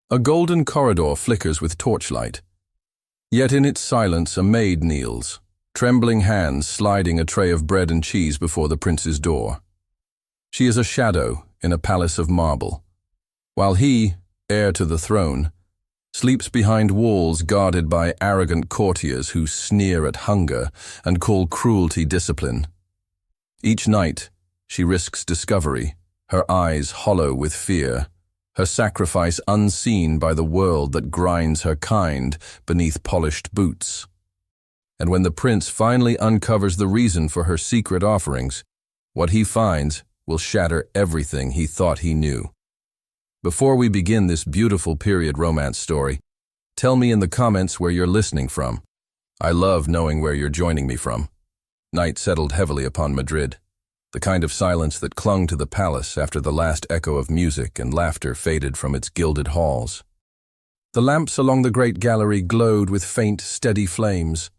A golden corridor flickers with torchlight. Yet in its silence a maid kneels, trembling hands sliding a tray of bread and cheese before the prince's door. She is a shadow in a palace of marble, while he, heir to the throne, sleeps behind walls guarded by arrogant courtiers who sneer at hunger and call cruelty discipline. Each night, she risks discovery, her eyes hollow with fear, her sacrifice unseen by the world that grinds her kind beneath polished boots. And when the prince finally uncovers the reason for her secret offerings, what he finds will shatter everything he thought he knew. Before we begin this beautiful period romance story, tell me in the comments where you're listening from. I love knowing where you're joining me from. Night settled heavily upon Madrid, the kind of silence that clung to the palace after the last echo of music and laughter faded from its gilded halls. The lamps along the great gallery glowed with faint, steady flames,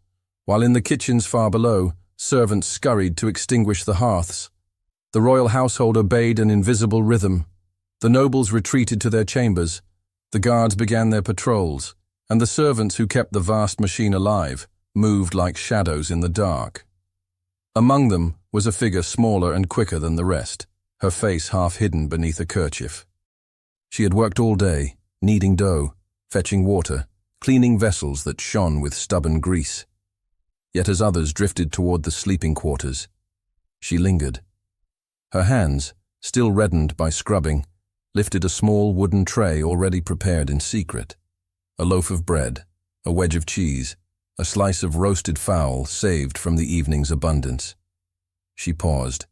while in the kitchens far below, servants scurried to extinguish the hearths. The royal household obeyed an invisible rhythm. The nobles retreated to their chambers, the guards began their patrols, and the servants who kept the vast machine alive moved like shadows in the dark. Among them was a figure smaller and quicker than the rest, her face half hidden beneath a kerchief. She had worked all day, kneading dough, fetching water, cleaning vessels that shone with stubborn grease. Yet as others drifted toward the sleeping quarters, she lingered. Her hands, still reddened by scrubbing, lifted a small wooden tray already prepared in secret. A loaf of bread, a wedge of cheese, a slice of roasted fowl saved from the evening's abundance. She paused,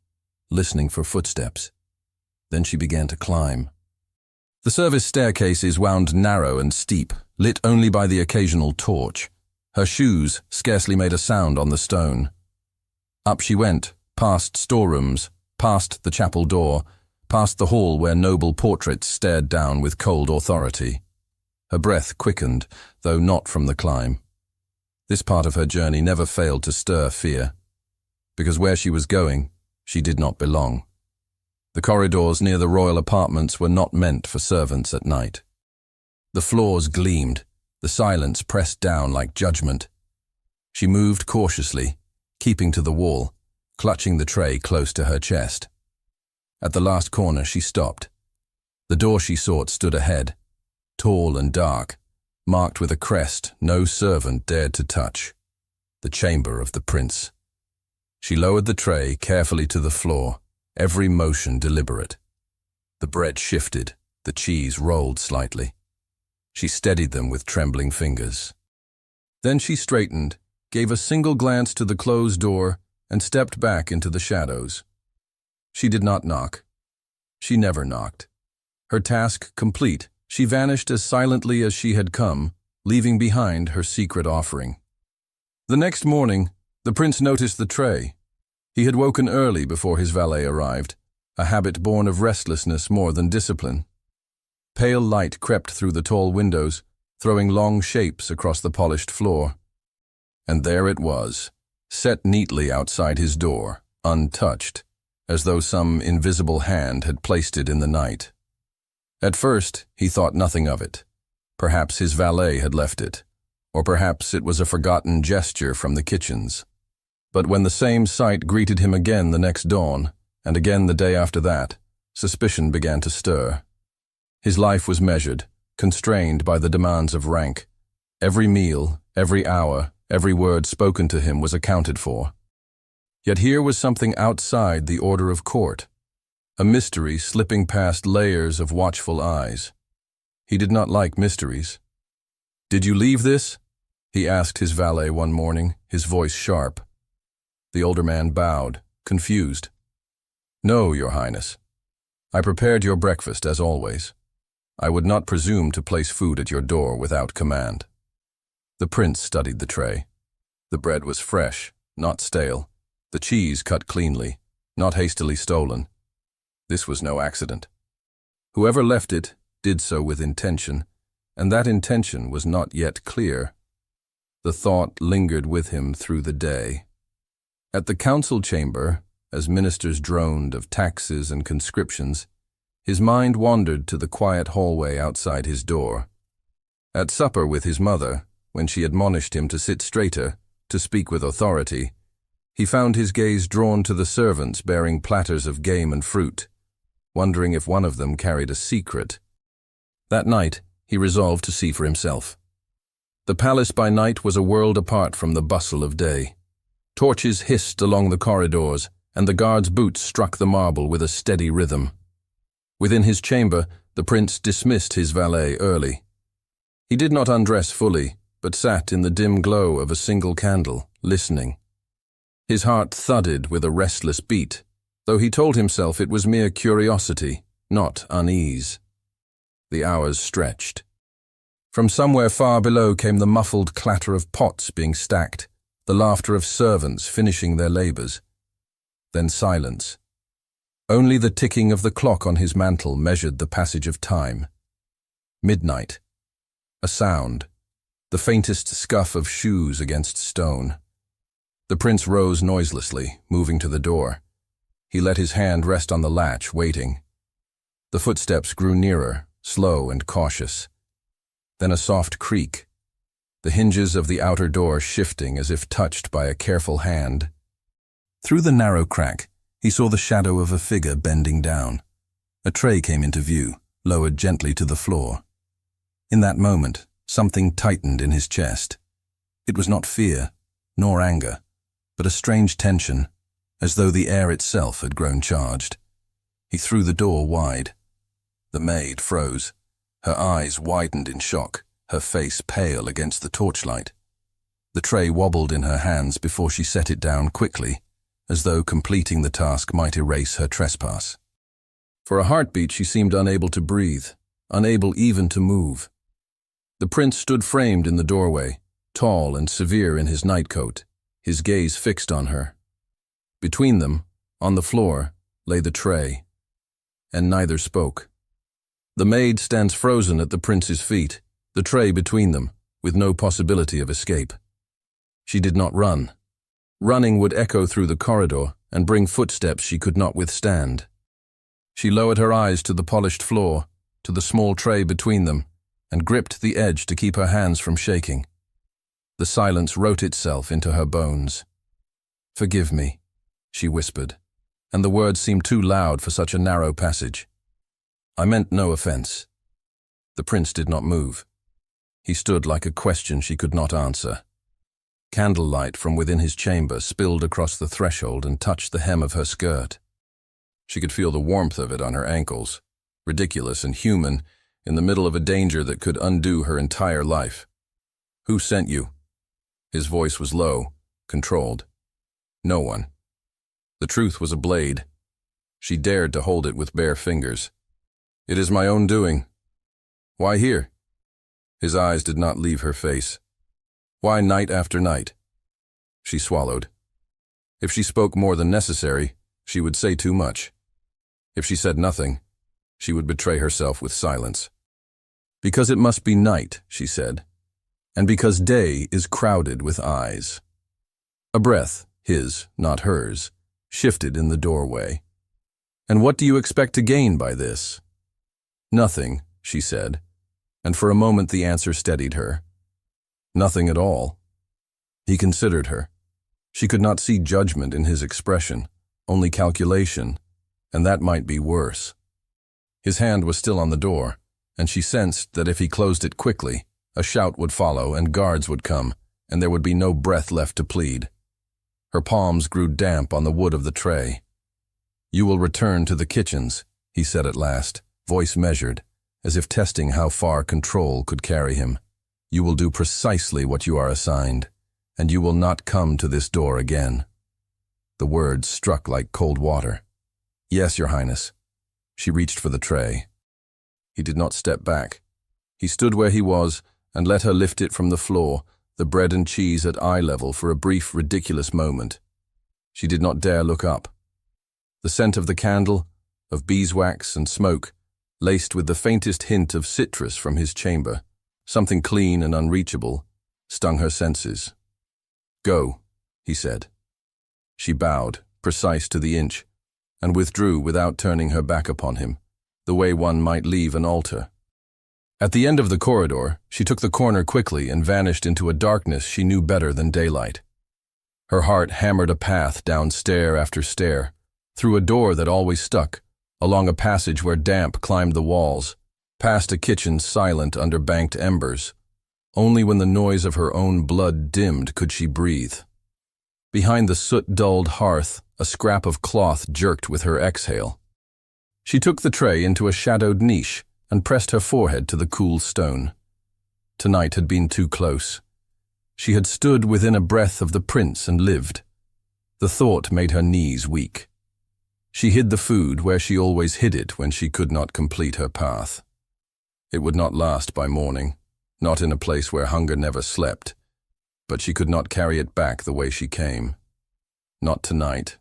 listening for footsteps. Then she began to climb. The service staircases wound narrow and steep, lit only by the occasional torch. Her shoes scarcely made a sound on the stone. Up she went, past storerooms, past the chapel door, past the hall where noble portraits stared down with cold authority. Her breath quickened, though not from the climb. This part of her journey never failed to stir fear, because where she was going, she did not belong. The corridors near the royal apartments were not meant for servants at night. The floors gleamed, the silence pressed down like judgment. She moved cautiously, keeping to the wall, clutching the tray close to her chest. At the last corner she stopped. The door she sought stood ahead, tall and dark, marked with a crest no servant dared to touch. The chamber of the prince. She lowered the tray carefully to the floor, every motion deliberate. The bread shifted, the cheese rolled slightly. She steadied them with trembling fingers. Then she straightened, gave a single glance to the closed door, and stepped back into the shadows. She did not knock. She never knocked. Her task complete, she vanished as silently as she had come, leaving behind her secret offering. The next morning, the prince noticed the tray. He had woken early before his valet arrived, a habit born of restlessness more than discipline. Pale light crept through the tall windows, throwing long shapes across the polished floor. And there it was, set neatly outside his door, untouched, as though some invisible hand had placed it in the night. At first, he thought nothing of it. Perhaps his valet had left it, or perhaps it was a forgotten gesture from the kitchens. But when the same sight greeted him again the next dawn, and again the day after that, suspicion began to stir. His life was measured, constrained by the demands of rank. Every meal, every hour, every word spoken to him was accounted for. Yet here was something outside the order of court, a mystery slipping past layers of watchful eyes. He did not like mysteries. "Did you leave this?" he asked his valet one morning, his voice sharp. The older man bowed, confused. "No, Your Highness. I prepared your breakfast as always. I would not presume to place food at your door without command." The prince studied the tray. The bread was fresh, not stale. The cheese cut cleanly, not hastily stolen. This was no accident. Whoever left it did so with intention, and that intention was not yet clear. The thought lingered with him through the day. At the council chamber, as ministers droned of taxes and conscriptions, His mind wandered to the quiet hallway outside his door. At supper with his mother, when she admonished him to sit straighter, to speak with authority, he found his gaze drawn to the servants bearing platters of game and fruit, wondering if one of them carried a secret. That night, he resolved to see for himself. The palace by night was a world apart from the bustle of day. Torches hissed along the corridors, and the guards' boots struck the marble with a steady rhythm. Within his chamber, the prince dismissed his valet early. He did not undress fully, but sat in the dim glow of a single candle, listening. His heart thudded with a restless beat, though he told himself it was mere curiosity, not unease. The hours stretched. From somewhere far below came the muffled clatter of pots being stacked, the laughter of servants finishing their labors. Then silence. Only the ticking of the clock on his mantle measured the passage of time. Midnight. A sound, the faintest scuff of shoes against stone. The prince rose noiselessly, moving to the door. He let his hand rest on the latch, waiting. The footsteps grew nearer, slow and cautious. Then a soft creak, the hinges of the outer door shifting as if touched by a careful hand. Through the narrow crack, he saw the shadow of a figure bending down. A tray came into view, lowered gently to the floor. In that moment, something tightened in his chest. It was not fear, nor anger, but a strange tension, as though the air itself had grown charged. He threw the door wide. The maid froze. Her eyes widened in shock, her face pale against the torchlight. The tray wobbled in her hands before she set it down quickly, as though completing the task might erase her trespass. For a heartbeat she seemed unable to breathe, unable even to move. The prince stood framed in the doorway, tall and severe in his nightcoat, his gaze fixed on her. Between them, on the floor, lay the tray, and neither spoke. The maid stands frozen at the prince's feet, the tray between them, with no possibility of escape. She did not run. Running would echo through the corridor and bring footsteps she could not withstand. She lowered her eyes to the polished floor, to the small tray between them, and gripped the edge to keep her hands from shaking. The silence wrote itself into her bones. "Forgive me," she whispered, and the words seemed too loud for such a narrow passage. "I meant no offense." The prince did not move. He stood like a question she could not answer. Candlelight from within his chamber spilled across the threshold and touched the hem of her skirt. She could feel the warmth of it on her ankles, ridiculous and human, in the middle of a danger that could undo her entire life. "Who sent you?" His voice was low, controlled. "No one." The truth was a blade. She dared to hold it with bare fingers. "It is my own doing." "Why here?" His eyes did not leave her face. "Why night after night?" She swallowed. If she spoke more than necessary, she would say too much. If she said nothing, she would betray herself with silence. "Because it must be night," she said, "and because day is crowded with eyes." A breath, his, not hers, shifted in the doorway. "And what do you expect to gain by this?" "Nothing," she said, and for a moment the answer steadied her. "Nothing at all." He considered her. She could not see judgment in his expression, only calculation, and that might be worse. His hand was still on the door, and she sensed that if he closed it quickly, a shout would follow and guards would come, and there would be no breath left to plead. Her palms grew damp on the wood of the tray. "You will return to the kitchens," he said at last, voice measured, as if testing how far control could carry him. "You will do precisely what you are assigned, and you will not come to this door again." The words struck like cold water. "Yes, Your Highness." She reached for the tray. He did not step back. He stood where he was and let her lift it from the floor, the bread and cheese at eye level for a brief, ridiculous moment. She did not dare look up. The scent of the candle, of beeswax and smoke, laced with the faintest hint of citrus from his chamber, something clean and unreachable, stung her senses. "Go," he said. She bowed, precise to the inch, and withdrew without turning her back upon him, the way one might leave an altar. At the end of the corridor, she took the corner quickly and vanished into a darkness she knew better than daylight. Her heart hammered a path down stair after stair, through a door that always stuck, along a passage where damp climbed the walls, past a kitchen silent under banked embers. Only when the noise of her own blood dimmed could she breathe. Behind the soot-dulled hearth, a scrap of cloth jerked with her exhale. She took the tray into a shadowed niche and pressed her forehead to the cool stone. Tonight had been too close. She had stood within a breath of the prince and lived. The thought made her knees weak. She hid the food where she always hid it when she could not complete her path. It would not last by morning, not in a place where hunger never slept, but she could not carry it back the way she came. Not tonight.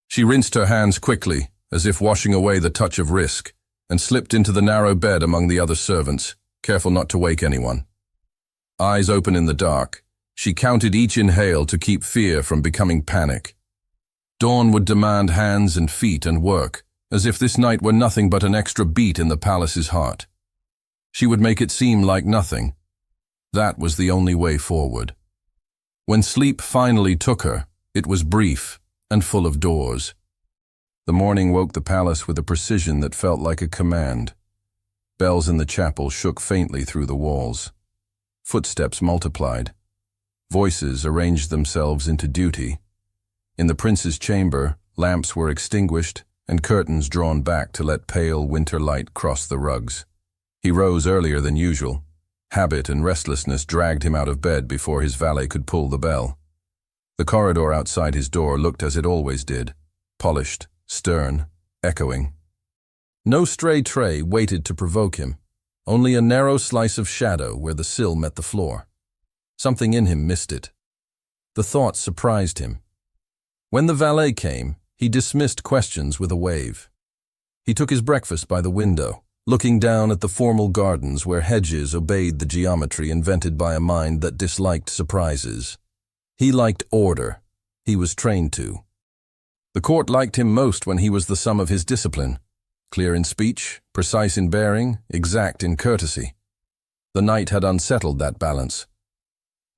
She rinsed her hands quickly, as if washing away the touch of risk, and slipped into the narrow bed among the other servants, careful not to wake anyone. Eyes open in the dark, she counted each inhale to keep fear from becoming panic. Dawn would demand hands and feet and work, as if this night were nothing but an extra beat in the palace's heart. She would make it seem like nothing. That was the only way forward. When sleep finally took her, it was brief and full of doors. The morning woke the palace with a precision that felt like a command. Bells in the chapel shook faintly through the walls. Footsteps multiplied. Voices arranged themselves into duty. In the prince's chamber, lamps were extinguished and curtains drawn back to let pale winter light cross the rugs. He rose earlier than usual. Habit and restlessness dragged him out of bed before his valet could pull the bell. The corridor outside his door looked as it always did, polished, stern, echoing. No stray tray waited to provoke him, only a narrow slice of shadow where the sill met the floor. Something in him missed it. The thought surprised him. When the valet came, he dismissed questions with a wave. He took his breakfast by the window, looking down at the formal gardens where hedges obeyed the geometry invented by a mind that disliked surprises. He liked order. He was trained to. The court liked him most when he was the sum of his discipline, clear in speech, precise in bearing, exact in courtesy. The night had unsettled that balance.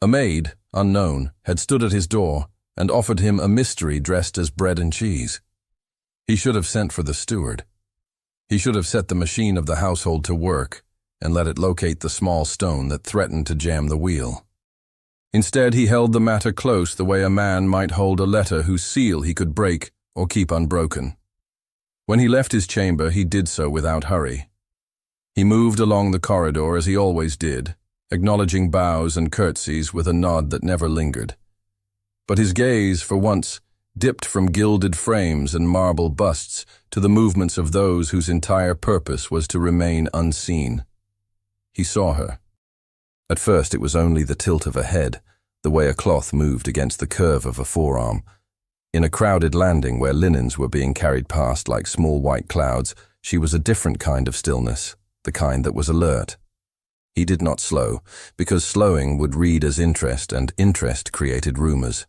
A maid, unknown, had stood at his door and offered him a mystery dressed as bread and cheese. He should have sent for the steward. He should have set the machine of the household to work and let it locate the small stone that threatened to jam the wheel. Instead, he held the matter close the way a man might hold a letter whose seal he could break or keep unbroken. When he left his chamber, he did so without hurry. He moved along the corridor as he always did, acknowledging bows and curtsies with a nod that never lingered. But his gaze, for once, dipped from gilded frames and marble busts to the movements of those whose entire purpose was to remain unseen. He saw her. At first it was only the tilt of a head, the way a cloth moved against the curve of a forearm. In a crowded landing where linens were being carried past like small white clouds, she was a different kind of stillness, the kind that was alert. He did not slow, because slowing would read as interest, and interest created rumors.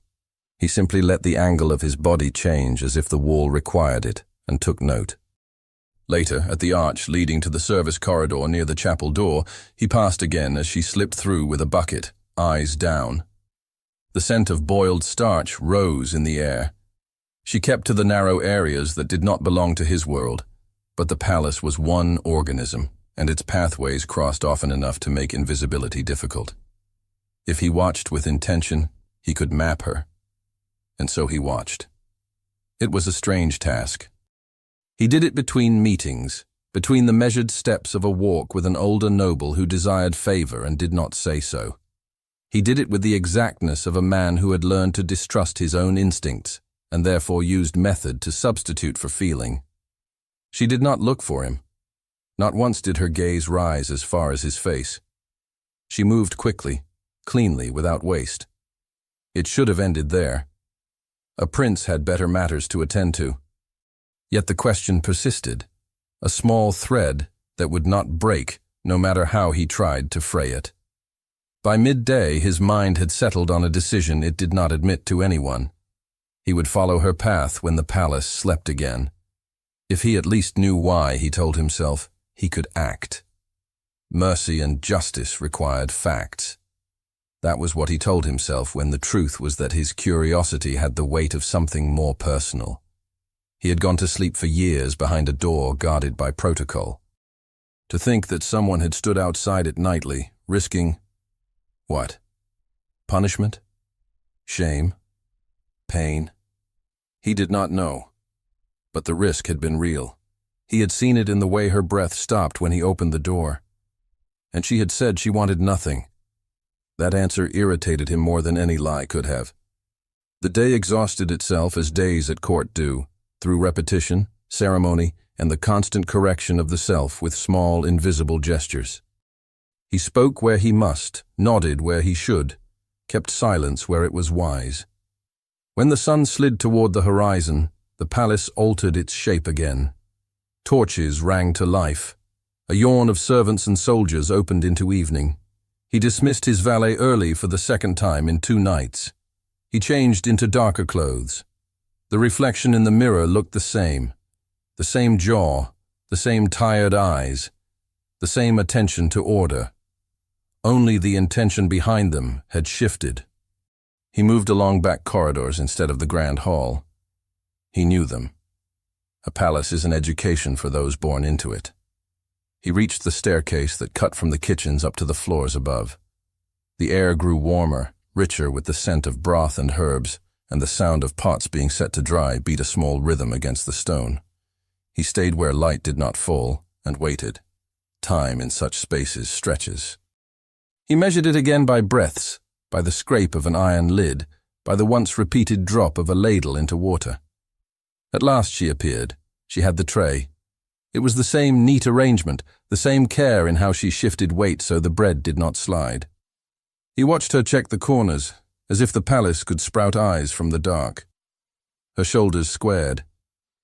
He simply let the angle of his body change as if the wall required it, and took note. Later, at the arch leading to the service corridor near the chapel door, he passed again as she slipped through with a bucket, eyes down. The scent of boiled starch rose in the air. She kept to the narrow areas that did not belong to his world, but the palace was one organism, and its pathways crossed often enough to make invisibility difficult. If he watched with intention, he could map her. And so he watched. It was a strange task. He did it between meetings, between the measured steps of a walk with an older noble who desired favor and did not say so. He did it with the exactness of a man who had learned to distrust his own instincts and therefore used method to substitute for feeling. She did not look for him. Not once did her gaze rise as far as his face. She moved quickly, cleanly, without waste. It should have ended there. A prince had better matters to attend to. Yet the question persisted, a small thread that would not break no matter how he tried to fray it. By midday, his mind had settled on a decision it did not admit to anyone. He would follow her path when the palace slept again. If he at least knew why, he told himself, he could act. Mercy and justice required facts. That was what he told himself when the truth was that his curiosity had the weight of something more personal. He had gone to sleep for years behind a door guarded by protocol. To think that someone had stood outside it nightly, risking, what? Punishment? Shame? Pain? He did not know. But the risk had been real. He had seen it in the way her breath stopped when he opened the door. And she had said she wanted nothing. That answer irritated him more than any lie could have. The day exhausted itself as days at court do, through repetition, ceremony, and the constant correction of the self with small, invisible gestures. He spoke where he must, nodded where he should, kept silence where it was wise. When the sun slid toward the horizon, the palace altered its shape again. Torches rang to life. A yawn of servants and soldiers opened into evening. He dismissed his valet early for the second time in 2 nights. He changed into darker clothes. The reflection in the mirror looked the same jaw, the same tired eyes, the same attention to order. Only the intention behind them had shifted. He moved along back corridors instead of the grand hall. He knew them. A palace is an education for those born into it. He reached the staircase that cut from the kitchens up to the floors above. The air grew warmer, richer with the scent of broth and herbs, and the sound of pots being set to dry beat a small rhythm against the stone. He stayed where light did not fall, and waited. Time in such spaces stretches. He measured it again by breaths, by the scrape of an iron lid, by the once-repeated drop of a ladle into water. At last she appeared. She had the tray. It was the same neat arrangement, the same care in how she shifted weight so the bread did not slide. He watched her check the corners, as if the palace could sprout eyes from the dark. Her shoulders squared,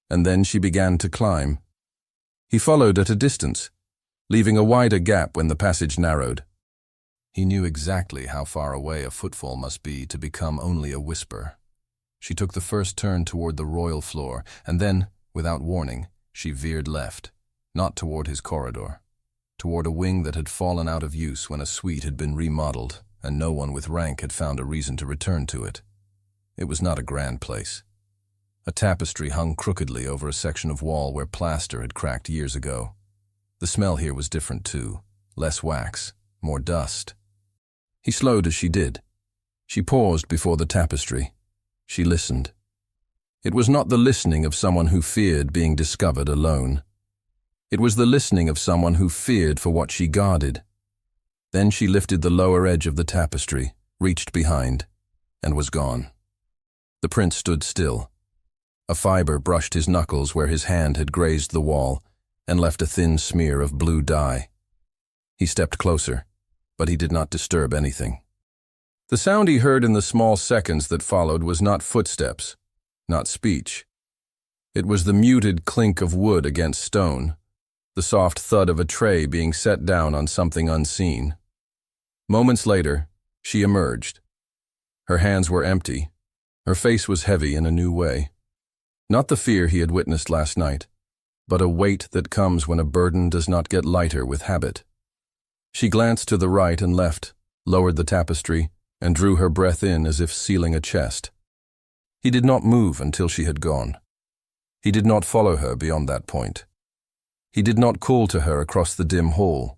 and then she began to climb. He followed at a distance, leaving a wider gap when the passage narrowed. He knew exactly how far away a footfall must be to become only a whisper. She took the first turn toward the royal floor, and then, without warning, she veered left, not toward his corridor, toward a wing that had fallen out of use when a suite had been remodeled, and no one with rank had found a reason to return to it. It was not a grand place. A tapestry hung crookedly over a section of wall where plaster had cracked years ago. The smell here was different too, less wax, more dust. He slowed as she did. She paused before the tapestry. She listened. It was not the listening of someone who feared being discovered alone. It was the listening of someone who feared for what she guarded. Then she lifted the lower edge of the tapestry, reached behind, and was gone. The prince stood still. A fiber brushed his knuckles where his hand had grazed the wall and left a thin smear of blue dye. He stepped closer, but he did not disturb anything. The sound he heard in the small seconds that followed was not footsteps, not speech. It was the muted clink of wood against stone, the soft thud of a tray being set down on something unseen. Moments later, she emerged. Her hands were empty. Her face was heavy in a new way. Not the fear he had witnessed last night, but a weight that comes when a burden does not get lighter with habit. She glanced to the right and left, lowered the tapestry, and drew her breath in as if sealing a chest. He did not move until she had gone. He did not follow her beyond that point. He did not call to her across the dim hall.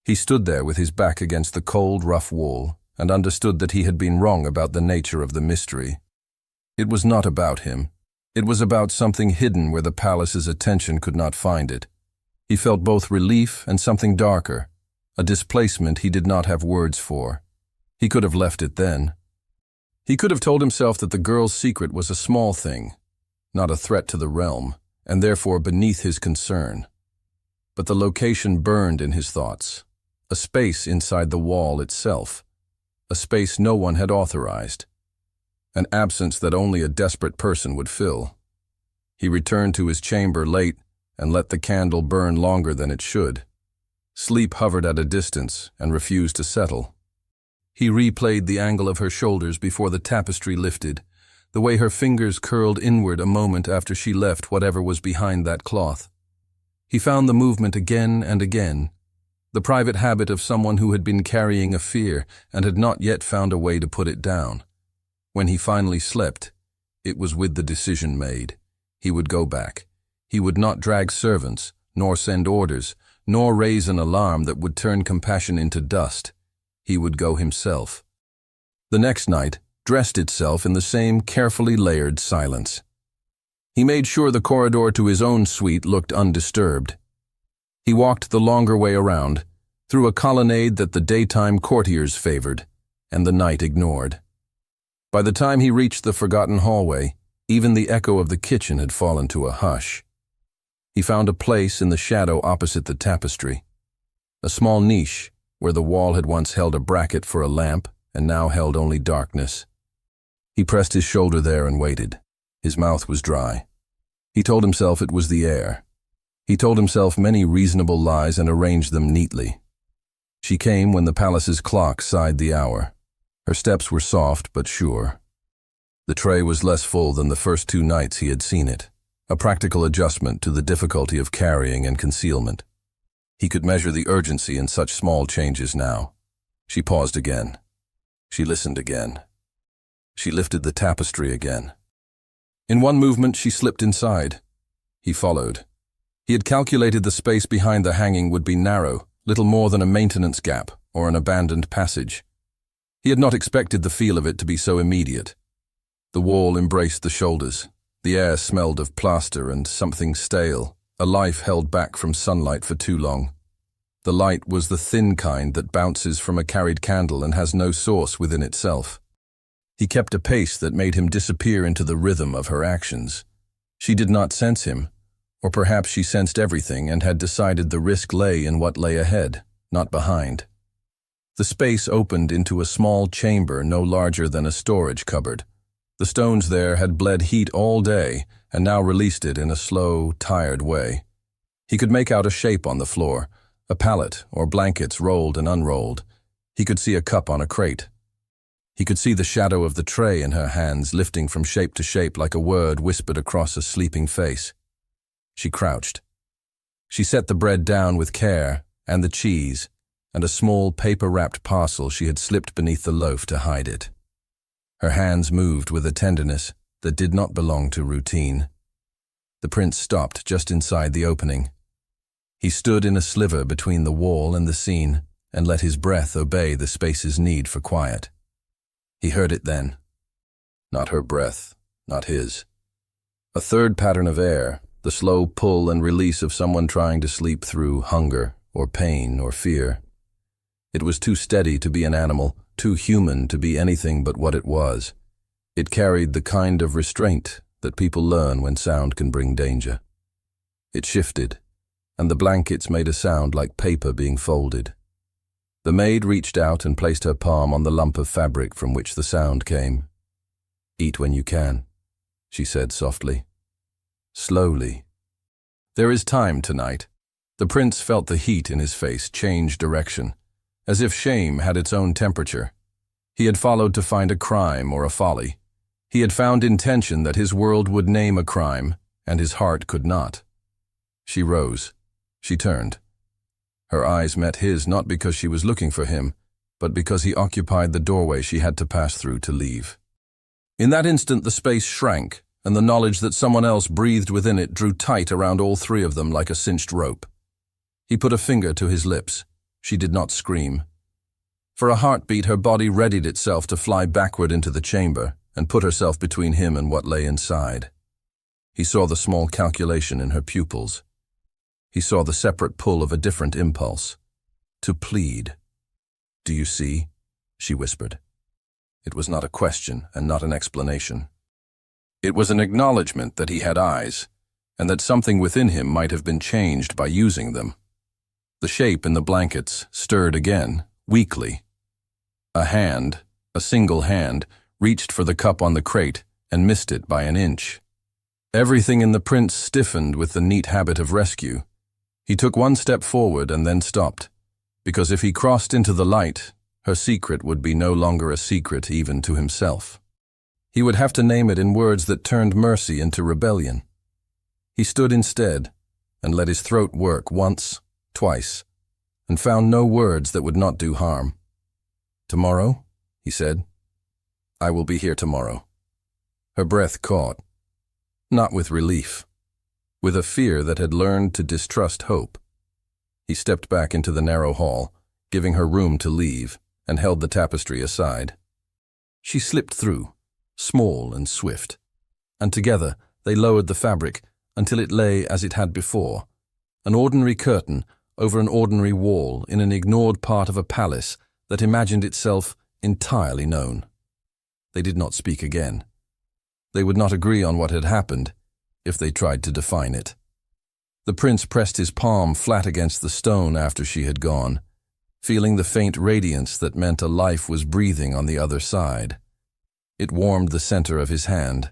He stood there with his back against the cold, rough wall and understood that he had been wrong about the nature of the mystery. It was not about him. It was about something hidden where the palace's attention could not find it. He felt both relief and something darker, a displacement he did not have words for. He could have left it then. He could have told himself that the girl's secret was a small thing, not a threat to the realm, and therefore beneath his concern. But the location burned in his thoughts, a space inside the wall itself, a space no one had authorized, an absence that only a desperate person would fill. He returned to his chamber late and let the candle burn longer than it should. Sleep hovered at a distance and refused to settle. He replayed the angle of her shoulders before the tapestry lifted, the way her fingers curled inward a moment after she left whatever was behind that cloth. He found the movement again and again, the private habit of someone who had been carrying a fear and had not yet found a way to put it down. When he finally slept, it was with the decision made. He would go back. He would not drag servants, nor send orders, nor raise an alarm that would turn compassion into dust. He would go himself. The next night dressed itself in the same carefully layered silence. He made sure the corridor to his own suite looked undisturbed. He walked the longer way around, through a colonnade that the daytime courtiers favored, and the night ignored. By the time he reached the forgotten hallway, even the echo of the kitchen had fallen to a hush. He found a place in the shadow opposite the tapestry, a small niche where the wall had once held a bracket for a lamp and now held only darkness. He pressed his shoulder there and waited. His mouth was dry. He told himself it was the air. He told himself many reasonable lies and arranged them neatly. She came when the palace's clock sighed the hour. Her steps were soft but sure. The tray was less full than the first 2 nights he had seen it, a practical adjustment to the difficulty of carrying and concealment. He could measure the urgency in such small changes now. She paused again. She listened again. She lifted the tapestry again. In one movement she slipped inside. He followed. He had calculated the space behind the hanging would be narrow, little more than a maintenance gap or an abandoned passage. He had not expected the feel of it to be so immediate. The wall embraced the shoulders. The air smelled of plaster and something stale, a life held back from sunlight for too long. The light was the thin kind that bounces from a carried candle and has no source within itself. He kept a pace that made him disappear into the rhythm of her actions. She did not sense him, or perhaps she sensed everything and had decided the risk lay in what lay ahead, not behind. The space opened into a small chamber no larger than a storage cupboard. The stones there had bled heat all day and now released it in a slow, tired way. He could make out a shape on the floor, a pallet or blankets rolled and unrolled. He could see a cup on a crate. He could see the shadow of the tray in her hands lifting from shape to shape like a word whispered across a sleeping face. She crouched. She set the bread down with care, and the cheese, and a small paper-wrapped parcel she had slipped beneath the loaf to hide it. Her hands moved with a tenderness that did not belong to routine. The prince stopped just inside the opening. He stood in a sliver between the wall and the scene and let his breath obey the space's need for quiet. He heard it then. Not her breath, not his. A third pattern of air, the slow pull and release of someone trying to sleep through hunger or pain or fear. It was too steady to be an animal, too human to be anything but what it was. It carried the kind of restraint that people learn when sound can bring danger. It shifted, and the blankets made a sound like paper being folded. The maid reached out and placed her palm on the lump of fabric from which the sound came. "Eat when you can," she said softly. Slowly. "There is time tonight." The prince felt the heat in his face change direction, as if shame had its own temperature. He had followed to find a crime or a folly. He had found intention that his world would name a crime, and his heart could not. She rose. She turned. Her eyes met his not because she was looking for him, but because he occupied the doorway she had to pass through to leave. In that instant the space shrank, and the knowledge that someone else breathed within it drew tight around all 3 of them like a cinched rope. He put a finger to his lips. She did not scream. For a heartbeat, her body readied itself to fly backward into the chamber and put herself between him and what lay inside. He saw the small calculation in her pupils. He saw the separate pull of a different impulse. To plead. "Do you see?" she whispered. It was not a question and not an explanation. It was an acknowledgement that he had eyes, and that something within him might have been changed by using them. The shape in the blankets stirred again, weakly. A hand, a single hand, reached for the cup on the crate and missed it by an inch. Everything in the prince stiffened with the neat habit of rescue. He took 1 step forward and then stopped, because if he crossed into the light, her secret would be no longer a secret even to himself. He would have to name it in words that turned mercy into rebellion. He stood instead and let his throat work once, twice, and found no words that would not do harm. "Tomorrow," he said. "I will be here tomorrow." Her breath caught, not with relief, with a fear that had learned to distrust hope. He stepped back into the narrow hall, giving her room to leave, and held the tapestry aside. She slipped through, small and swift, and together they lowered the fabric until it lay as it had before, an ordinary curtain over an ordinary wall in an ignored part of a palace that imagined itself entirely known. They did not speak again. They would not agree on what had happened if they tried to define it. The prince pressed his palm flat against the stone after she had gone, feeling the faint radiance that meant a life was breathing on the other side. It warmed the center of his hand.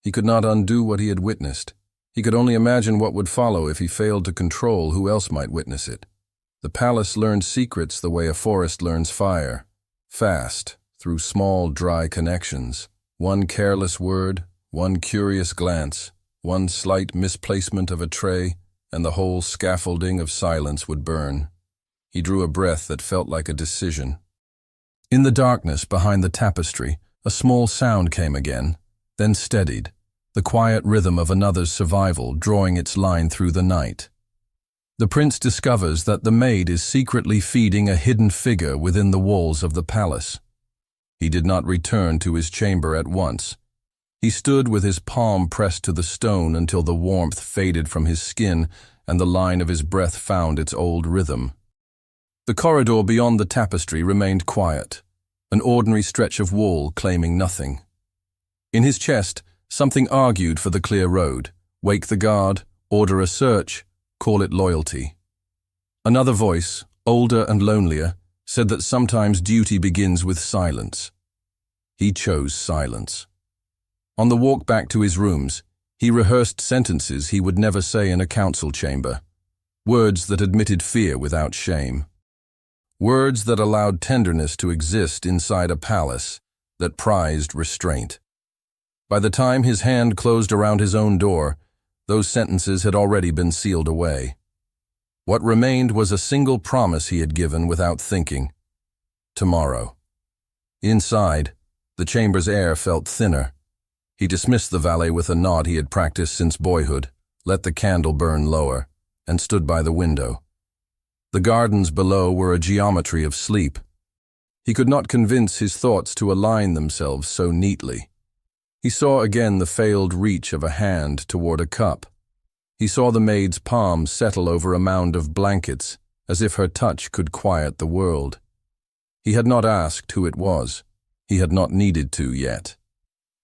He could not undo what he had witnessed. He could only imagine what would follow if he failed to control who else might witness it. The palace learned secrets the way a forest learns fire, fast, through small, dry connections. One careless word, one curious glance, one slight misplacement of a tray, and the whole scaffolding of silence would burn. He drew a breath that felt like a decision. In the darkness behind the tapestry, a small sound came again, then steadied, the quiet rhythm of another's survival drawing its line through the night. The prince discovers that the maid is secretly feeding a hidden figure within the walls of the palace. He did not return to his chamber at once. He stood with his palm pressed to the stone until the warmth faded from his skin and the line of his breath found its old rhythm. The corridor beyond the tapestry remained quiet, an ordinary stretch of wall claiming nothing. In his chest, something argued for the clear road. Wake the guard, order a search, call it loyalty. Another voice, older and lonelier, said that sometimes duty begins with silence. He chose silence. On the walk back to his rooms, he rehearsed sentences he would never say in a council chamber, words that admitted fear without shame. Words that allowed tenderness to exist inside a palace that prized restraint. By the time his hand closed around his own door, those sentences had already been sealed away. What remained was a single promise he had given without thinking. Tomorrow. Inside, the chamber's air felt thinner. He dismissed the valet with a nod he had practiced since boyhood, let the candle burn lower, and stood by the window. The gardens below were a geometry of sleep. He could not convince his thoughts to align themselves so neatly. He saw again the failed reach of a hand toward a cup. He saw the maid's palm settle over a mound of blankets, as if her touch could quiet the world. He had not asked who it was. He had not needed to yet.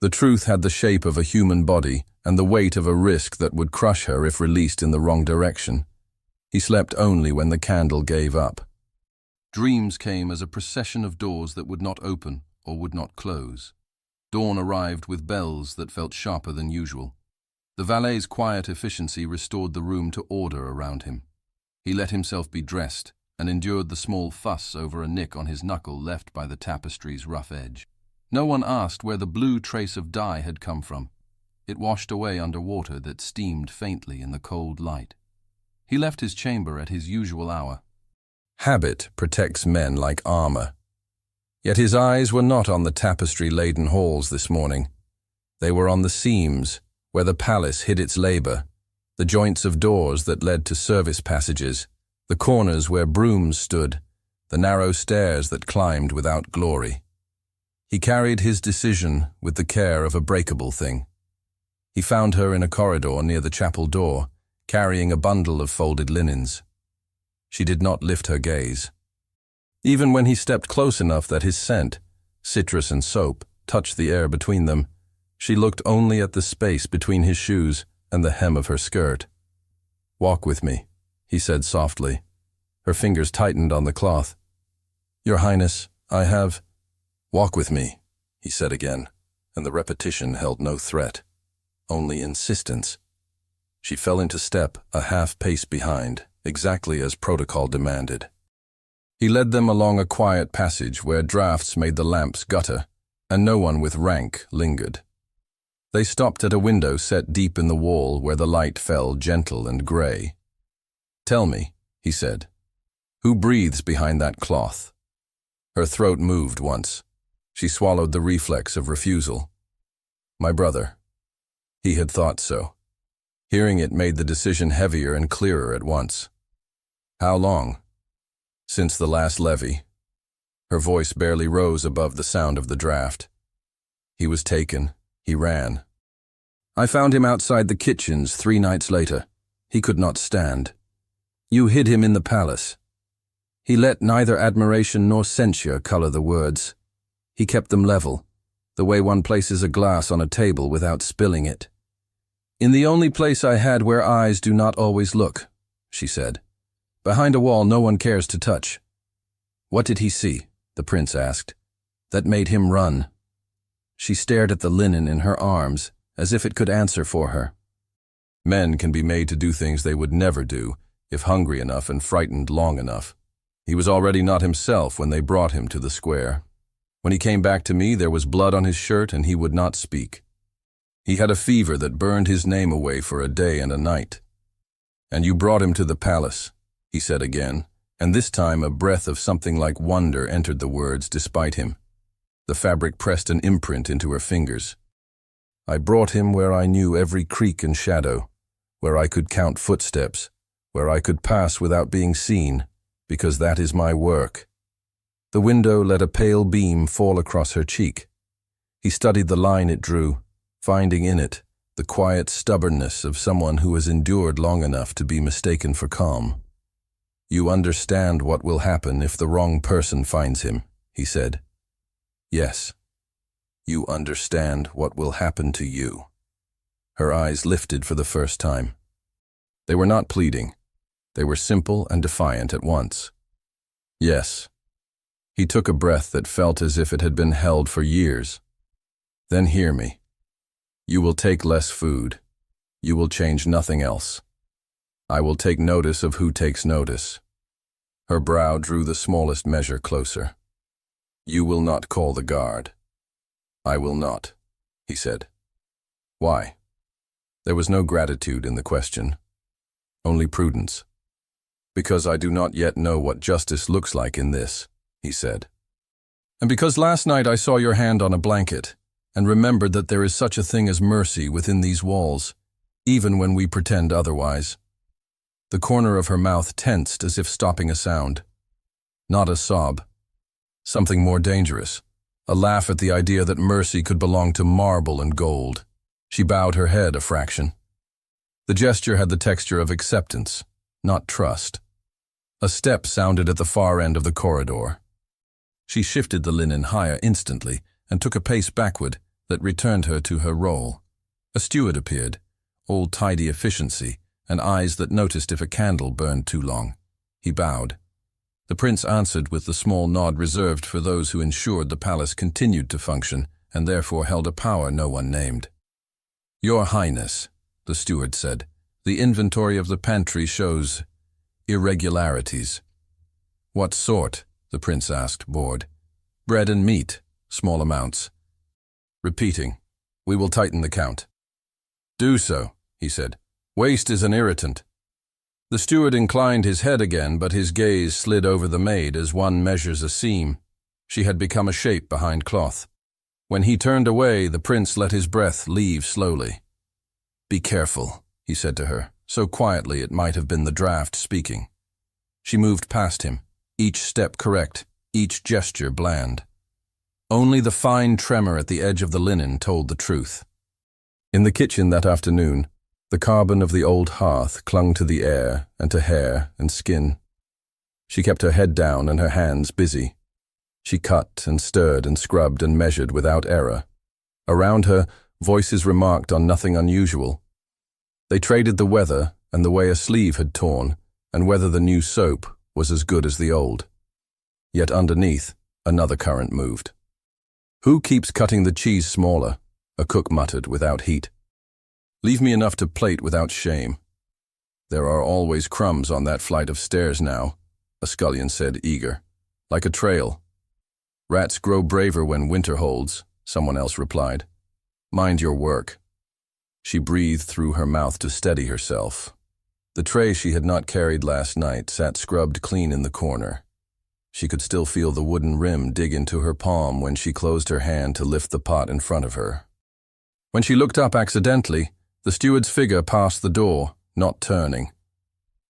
The truth had the shape of a human body and the weight of a risk that would crush her if released in the wrong direction. He slept only when the candle gave up. Dreams came as a procession of doors that would not open or would not close. Dawn arrived with bells that felt sharper than usual. The valet's quiet efficiency restored the room to order around him. He let himself be dressed and endured the small fuss over a nick on his knuckle left by the tapestry's rough edge. No one asked where the blue trace of dye had come from. It washed away under water that steamed faintly in the cold light. He left his chamber at his usual hour. Habit protects men like armor. Yet his eyes were not on the tapestry-laden halls this morning. They were on the seams, where the palace hid its labor, the joints of doors that led to service passages, the corners where brooms stood, the narrow stairs that climbed without glory. He carried his decision with the care of a breakable thing. He found her in a corridor near the chapel door, carrying a bundle of folded linens. She did not lift her gaze. Even when he stepped close enough that his scent, citrus and soap, touched the air between them, she looked only at the space between his shoes and the hem of her skirt. "Walk with me," he said softly. Her fingers tightened on the cloth. "Your Highness, I have—" "Walk with me," he said again, and the repetition held no threat, only insistence. She fell into step a half-pace behind, exactly as protocol demanded. He led them along a quiet passage where drafts made the lamps gutter, and no one with rank lingered. They stopped at a window set deep in the wall where the light fell gentle and grey. "Tell me," he said, "who breathes behind that cloth?" Her throat moved once. She swallowed the reflex of refusal. "My brother." He had thought so. Hearing it made the decision heavier and clearer at once. "How long?" "Since the last levy." Her voice barely rose above the sound of the draft. "He was taken. He ran. I found him outside the kitchens 3 nights later. He could not stand. You hid him in the palace." He let neither admiration nor censure color the words. He kept them level, the way one places a glass on a table without spilling it. "In the only place I had where eyes do not always look," she said. "Behind a wall no one cares to touch." "What did he see?" the prince asked. "That made him run?" She stared at the linen in her arms, as if it could answer for her. Men can be made to do things they would never do, if hungry enough and frightened long enough. He was already not himself when they brought him to the square. When he came back to me, there was blood on his shirt and he would not speak. He had a fever that burned his name away for a day and a night. "And you brought him to the palace," he said again, and this time a breath of something like wonder entered the words despite him. The fabric pressed an imprint into her fingers. "I brought him where I knew every creak and shadow, where I could count footsteps, where I could pass without being seen, because that is my work." The window let a pale beam fall across her cheek. He studied the line it drew, finding in it the quiet stubbornness of someone who has endured long enough to be mistaken for calm. "You understand what will happen if the wrong person finds him," he said. "Yes. You understand what will happen to you." Her eyes lifted for the first time. They were not pleading. They were simple and defiant at once. "Yes." He took a breath that felt as if it had been held for years. "Then hear me. You will take less food. You will change nothing else. I will take notice of who takes notice." Her brow drew the smallest measure closer. "You will not call the guard." "I will not," he said. "Why?" There was no gratitude in the question, only prudence. "Because I do not yet know what justice looks like in this," he said. "And because last night I saw your hand on a blanket, and remembered that there is such a thing as mercy within these walls, even when we pretend otherwise." The corner of her mouth tensed as if stopping a sound. Not a sob. Something more dangerous. A laugh at the idea that mercy could belong to marble and gold. She bowed her head a fraction. The gesture had the texture of acceptance, not trust. A step sounded at the far end of the corridor. She shifted the linen higher instantly and took a pace backward that returned her to her role. A steward appeared, all tidy efficiency, and eyes that noticed if a candle burned too long. He bowed. The prince answered with the small nod reserved for those who ensured the palace continued to function and therefore held a power no one named. "Your Highness," the steward said, "the inventory of the pantry shows irregularities." "What sort?" the prince asked, bored. "Bread and meat, small amounts." Repeating, "We will tighten the count." "Do so," he said. "Waste is an irritant." The steward inclined his head again, but his gaze slid over the maid as one measures a seam. She had become a shape behind cloth. When he turned away, the prince let his breath leave slowly. "Be careful," he said to her, so quietly it might have been the draft speaking. She moved past him, each step correct, each gesture bland. Only the fine tremor at the edge of the linen told the truth. In the kitchen that afternoon, the carbon of the old hearth clung to the air and to hair and skin. She kept her head down and her hands busy. She cut and stirred and scrubbed and measured without error. Around her, voices remarked on nothing unusual. They traded the weather and the way a sleeve had torn, and whether the new soap was as good as the old. Yet underneath, another current moved. "Who keeps cutting the cheese smaller?" a cook muttered without heat. "Leave me enough to plate without shame." "There are always crumbs on that flight of stairs now," a scullion said, eager. "Like a trail. Rats grow braver when winter holds," someone else replied. Mind your work. She breathed through her mouth to steady herself. The tray she had not carried last night sat scrubbed clean in the corner. She could still feel the wooden rim dig into her palm when she closed her hand to lift the pot in front of her. When she looked up accidentally, the steward's figure passed the door, not turning.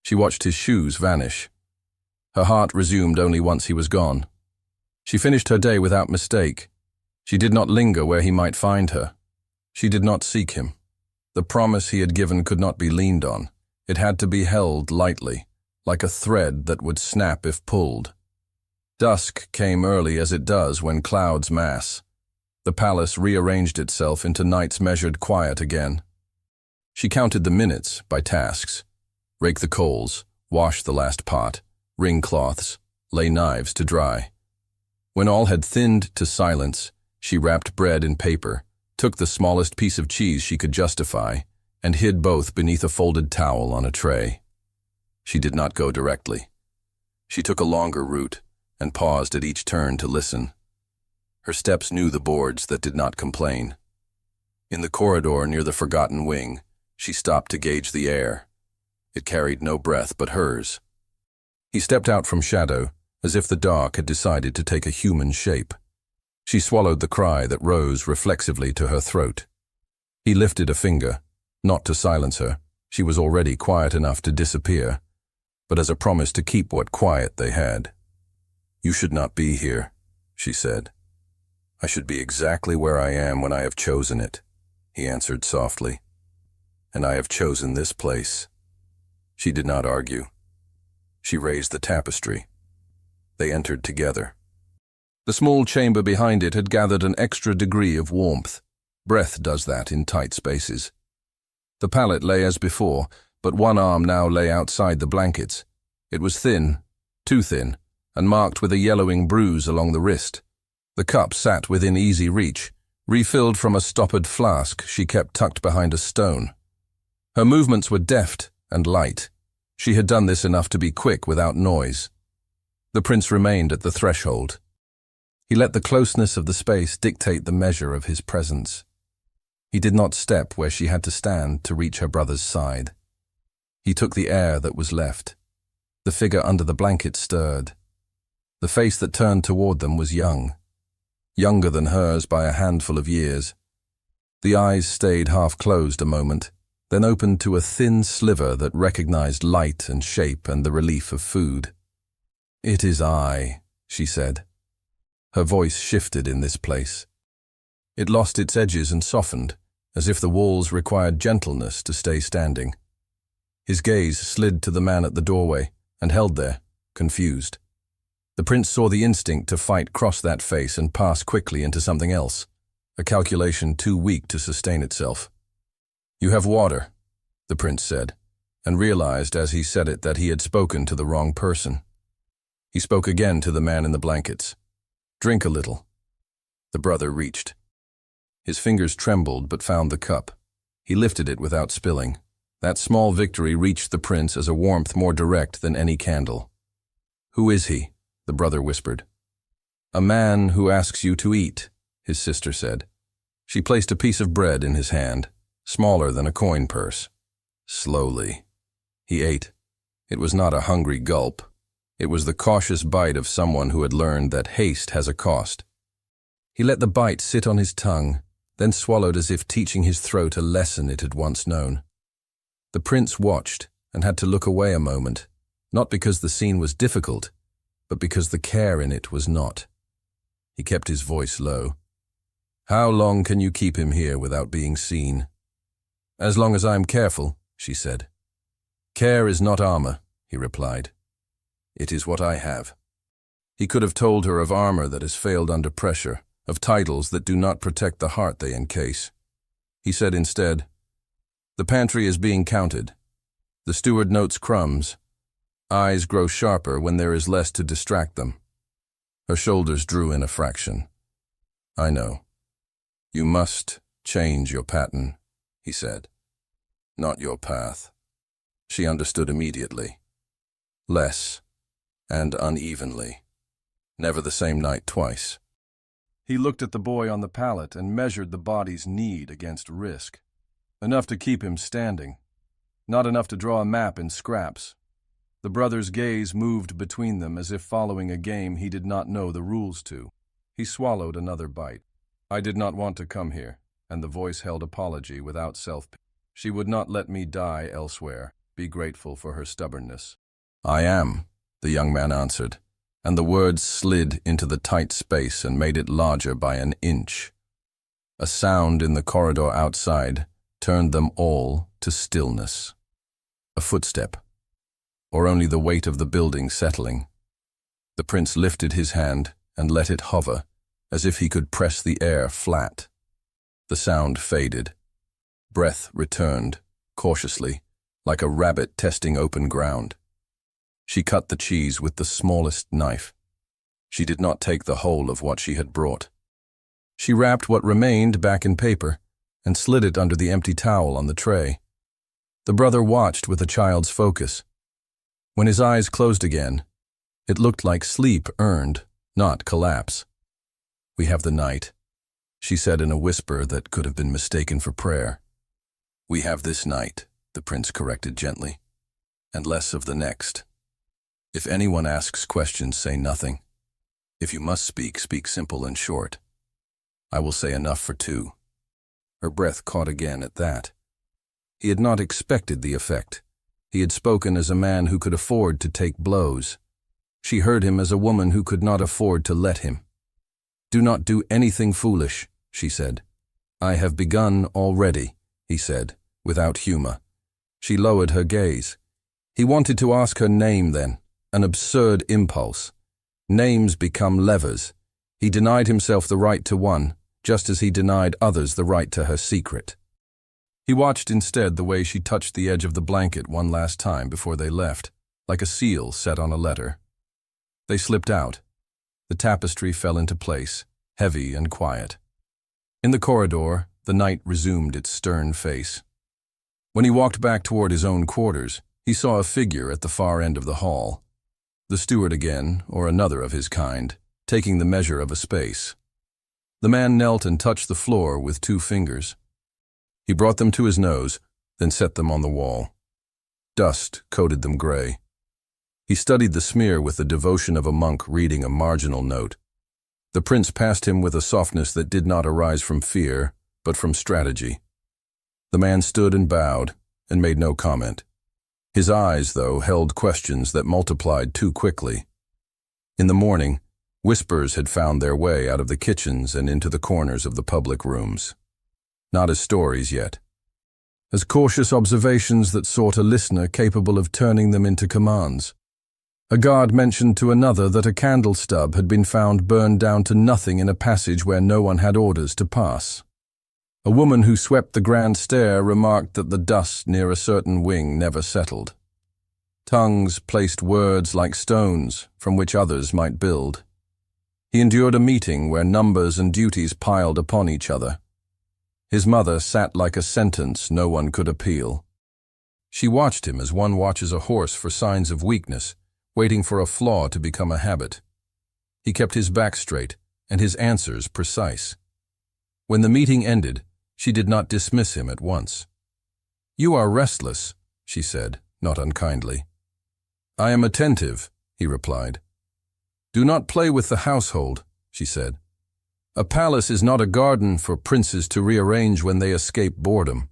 She watched his shoes vanish. Her heart resumed only once he was gone. She finished her day without mistake. She did not linger where he might find her. She did not seek him. The promise he had given could not be leaned on. It had to be held lightly, like a thread that would snap if pulled. Dusk came early as it does when clouds mass. The palace rearranged itself into night's measured quiet again. She counted the minutes by tasks. Rake the coals, wash the last pot, wring cloths, lay knives to dry. When all had thinned to silence, she wrapped bread in paper, took the smallest piece of cheese she could justify, and hid both beneath a folded towel on a tray. She did not go directly. She took a longer route and paused at each turn to listen. Her steps knew the boards that did not complain. In the corridor near the forgotten wing, she stopped to gauge the air. It carried no breath but hers. He stepped out from shadow, as if the dark had decided to take a human shape. She swallowed the cry that rose reflexively to her throat. He lifted a finger, not to silence her. She was already quiet enough to disappear, but as a promise to keep what quiet they had. You should not be here, she said. I should be exactly where I am when I have chosen it, he answered softly. And I have chosen this place. She did not argue. She raised the tapestry. They entered together. The small chamber behind it had gathered an extra degree of warmth. Breath does that in tight spaces. The pallet lay as before, but one arm now lay outside the blankets. It was thin, too thin, and marked with a yellowing bruise along the wrist. The cup sat within easy reach, refilled from a stoppered flask she kept tucked behind a stone. Her movements were deft and light. She had done this enough to be quick without noise. The prince remained at the threshold. He let the closeness of the space dictate the measure of his presence. He did not step where she had to stand to reach her brother's side. He took the air that was left. The figure under the blanket stirred. The face that turned toward them was young, younger than hers by a handful of years. The eyes stayed half-closed a moment, then opened to a thin sliver that recognized light and shape and the relief of food. It is I, she said. Her voice shifted in this place. It lost its edges and softened, as if the walls required gentleness to stay standing. His gaze slid to the man at the doorway and held there, confused. The prince saw the instinct to fight cross that face and pass quickly into something else, a calculation too weak to sustain itself. You have water, the prince said, and realized as he said it that he had spoken to the wrong person. He spoke again to the man in the blankets. Drink a little. The brother reached. His fingers trembled but found the cup. He lifted it without spilling. That small victory reached the prince as a warmth more direct than any candle. Who is he? The brother whispered. A man who asks you to eat, his sister said. She placed a piece of bread in his hand, smaller than a coin purse. Slowly. He ate. It was not a hungry gulp. It was the cautious bite of someone who had learned that haste has a cost. He let the bite sit on his tongue, then swallowed as if teaching his throat a lesson it had once known. The prince watched and had to look away a moment, not because the scene was difficult, but because the care in it was not. He kept his voice low. How long can you keep him here without being seen? As long as I am careful, she said. Care is not armor, he replied. It is what I have. He could have told her of armor that has failed under pressure, of titles that do not protect the heart they encase. He said instead, The pantry is being counted. The steward notes crumbs. Eyes grow sharper when there is less to distract them. Her shoulders drew in a fraction. I know. You must change your pattern, he said. Not your path. She understood immediately. Less, and unevenly. Never the same night twice. He looked at the boy on the pallet and measured the body's need against risk. Enough to keep him standing. Not enough to draw a map in scraps. The brother's gaze moved between them as if following a game he did not know the rules to. He swallowed another bite. I did not want to come here, and the voice held apology without self-pity. She would not let me die elsewhere. Be grateful for her stubbornness. I am, the young man answered, and the words slid into the tight space and made it larger by an inch. A sound in the corridor outside turned them all to stillness. A footstep, or only the weight of the building settling. The prince lifted his hand and let it hover, as if he could press the air flat. The sound faded. Breath returned, cautiously, like a rabbit testing open ground. She cut the cheese with the smallest knife. She did not take the whole of what she had brought. She wrapped what remained back in paper and slid it under the empty towel on the tray. The brother watched with a child's focus. When his eyes closed again, it looked like sleep earned, not collapse. We have the night, she said in a whisper that could have been mistaken for prayer. We have this night, the prince corrected gently, and less of the next. If anyone asks questions, say nothing. If you must speak, speak simple and short. I will say enough for two. Her breath caught again at that. He had not expected the effect. He had spoken as a man who could afford to take blows. She heard him as a woman who could not afford to let him. Do not do anything foolish, she said. I have begun already, he said, without humor. She lowered her gaze. He wanted to ask her name then, an absurd impulse. Names become levers. He denied himself the right to one, just as he denied others the right to her secret. He watched instead the way she touched the edge of the blanket one last time before they left, like a seal set on a letter. They slipped out. The tapestry fell into place, heavy and quiet. In the corridor, the night resumed its stern face. When he walked back toward his own quarters, he saw a figure at the far end of the hall. The steward again, or another of his kind, taking the measure of a space. The man knelt and touched the floor with 2 fingers. He brought them to his nose, then set them on the wall. Dust coated them gray. He studied the smear with the devotion of a monk reading a marginal note. The prince passed him with a softness that did not arise from fear, but from strategy. The man stood and bowed, and made no comment. His eyes, though, held questions that multiplied too quickly. In the morning, whispers had found their way out of the kitchens and into the corners of the public rooms. Not as stories yet. As cautious observations that sought a listener capable of turning them into commands. A guard mentioned to another that a candle stub had been found burned down to nothing in a passage where no one had orders to pass. A woman who swept the grand stair remarked that the dust near a certain wing never settled. Tongues placed words like stones from which others might build. He endured a meeting where numbers and duties piled upon each other. His mother sat like a sentence no one could appeal. She watched him as one watches a horse for signs of weakness, waiting for a flaw to become a habit. He kept his back straight and his answers precise. When the meeting ended, she did not dismiss him at once. You are restless, she said, not unkindly. I am attentive, he replied. Do not play with the household, she said. A palace is not a garden for princes to rearrange when they escape boredom.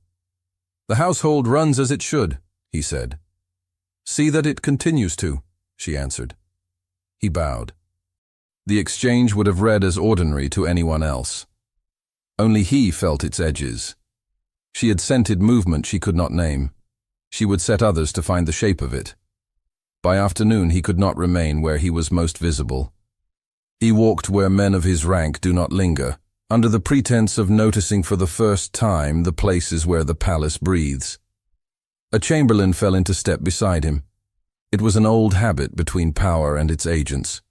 The household runs as it should, he said. See that it continues to, she answered. He bowed. The exchange would have read as ordinary to anyone else. Only he felt its edges. She had scented movement she could not name. She would set others to find the shape of it. By afternoon he could not remain where he was most visible. He walked where men of his rank do not linger, under the pretense of noticing for the first time the places where the palace breathes. A chamberlain fell into step beside him. It was an old habit between power and its agents.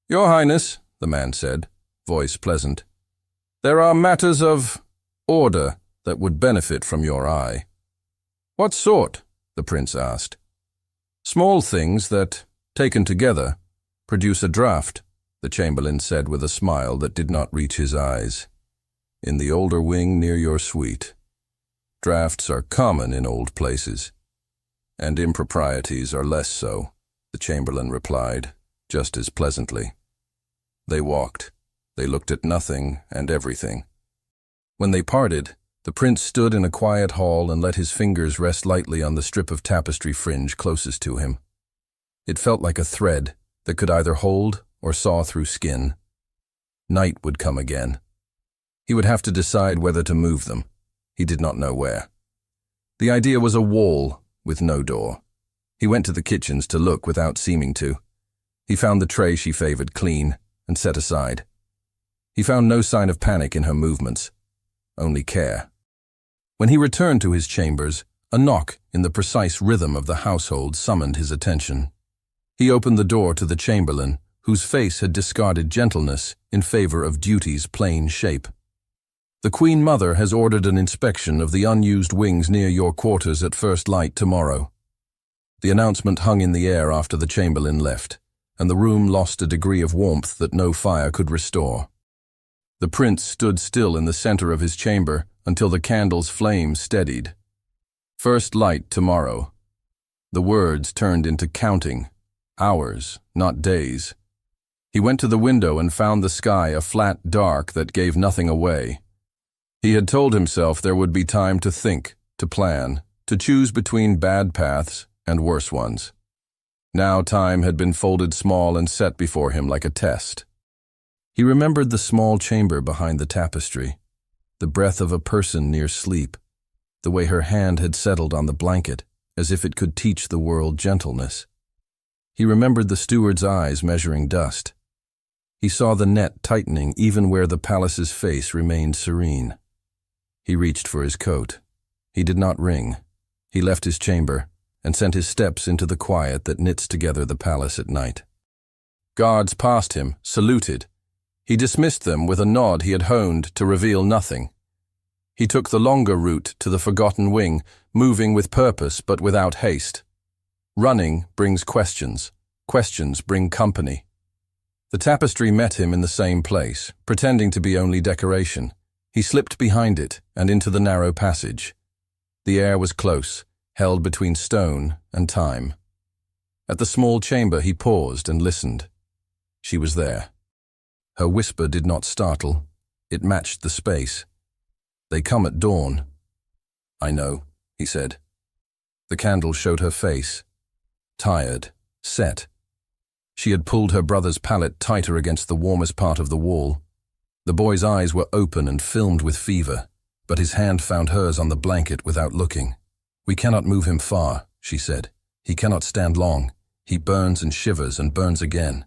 Your Highness, the man said, voice pleasant, there are matters of order that would benefit from your eye. What sort? The prince asked. Small things that, taken together, produce a draft, the chamberlain said with a smile that did not reach his eyes. "In the older wing near your suite. Drafts are common in old places, and improprieties are less so," the chamberlain replied, just as pleasantly. They walked. They looked at nothing and everything. When they parted, the prince stood in a quiet hall and let his fingers rest lightly on the strip of tapestry fringe closest to him. It felt like a thread that could either hold or saw through skin. Night would come again. He would have to decide whether to move them. He did not know where. The idea was a wall with no door. He went to the kitchens to look without seeming to. He found the tray she favored clean and set aside. He found no sign of panic in her movements, only care. When he returned to his chambers, a knock in the precise rhythm of the household summoned his attention. He opened the door to the chamberlain, whose face had discarded gentleness in favor of duty's plain shape. "The Queen Mother has ordered an inspection of the unused wings near your quarters at first light tomorrow." The announcement hung in the air after the chamberlain left, and the room lost a degree of warmth that no fire could restore. The prince stood still in the center of his chamber until the candle's flame steadied. "First light tomorrow." The words turned into counting, hours, not days. He went to the window and found the sky a flat dark that gave nothing away. He had told himself there would be time to think, to plan, to choose between bad paths and worse ones. Now time had been folded small and set before him like a test. He remembered the small chamber behind the tapestry, the breath of a person near sleep, the way her hand had settled on the blanket, as if it could teach the world gentleness. He remembered the steward's eyes measuring dust. He saw the net tightening even where the palace's face remained serene. He reached for his coat. He did not ring. He left his chamber and sent his steps into the quiet that knits together the palace at night. Guards passed him, saluted. He dismissed them with a nod he had honed to reveal nothing. He took the longer route to the forgotten wing, moving with purpose but without haste. Running brings questions. Questions bring company. The tapestry met him in the same place, pretending to be only decoration. He slipped behind it and into the narrow passage. The air was close, held between stone and time. At the small chamber he paused and listened. She was there. Her whisper did not startle. It matched the space. "They come at dawn." "I know," he said. The candle showed her face. Tired, set. She had pulled her brother's pallet tighter against the warmest part of the wall. The boy's eyes were open and filmed with fever, but his hand found hers on the blanket without looking. "We cannot move him far," she said. "He cannot stand long. He burns and shivers and burns again."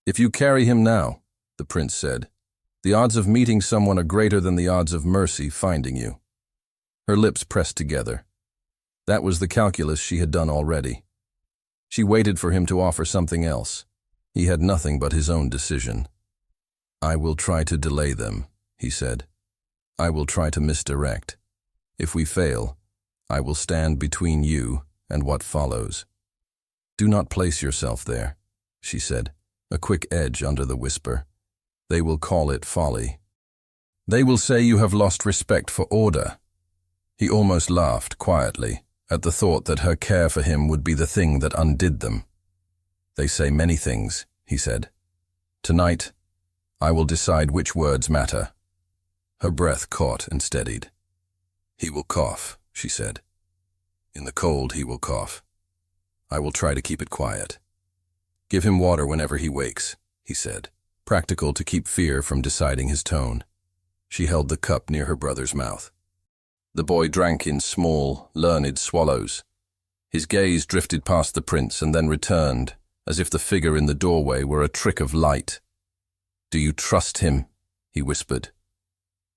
"If you carry him now," the prince said, "the odds of meeting someone are greater than the odds of mercy finding you." Her lips pressed together. That was the calculus she had done already. She waited for him to offer something else. He had nothing but his own decision. "I will try to delay them," he said. "I will try to misdirect. If we fail, I will stand between you and what follows." "Do not place yourself there," she said, a quick edge under the whisper. "They will call it folly. They will say you have lost respect for order." He almost laughed quietly at the thought that her care for him would be the thing that undid them. "They say many things," he said. "Tonight, I will decide which words matter." Her breath caught and steadied. "He will cough," she said. "In the cold he will cough. I will try to keep it quiet. Give him water whenever he wakes," he said, practical to keep fear from deciding his tone. She held the cup near her brother's mouth. The boy drank in small, learned swallows. His gaze drifted past the prince and then returned, as if the figure in the doorway were a trick of light. "Do you trust him?" he whispered.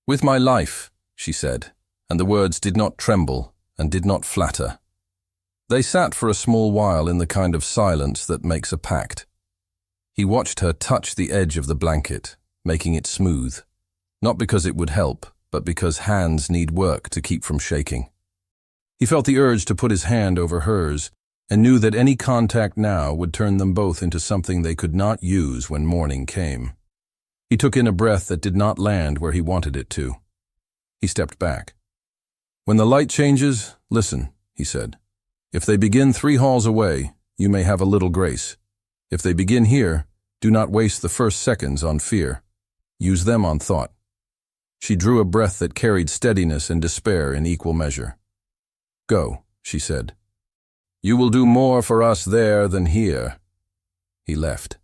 "With my life," she said, and the words did not tremble and did not flatter. They sat for a small while in the kind of silence that makes a pact. He watched her touch the edge of the blanket, making it smooth, not because it would help, but because hands need work to keep from shaking. He felt the urge to put his hand over hers, and knew that any contact now would turn them both into something they could not use when morning came. He took in a breath that did not land where he wanted it to. He stepped back. "When the light changes, listen," he said. "If they begin 3 halls away, you may have a little grace. If they begin here, do not waste the first seconds on fear. Use them on thought." She drew a breath that carried steadiness and despair in equal measure. "Go," she said. "You will do more for us there than here." He left.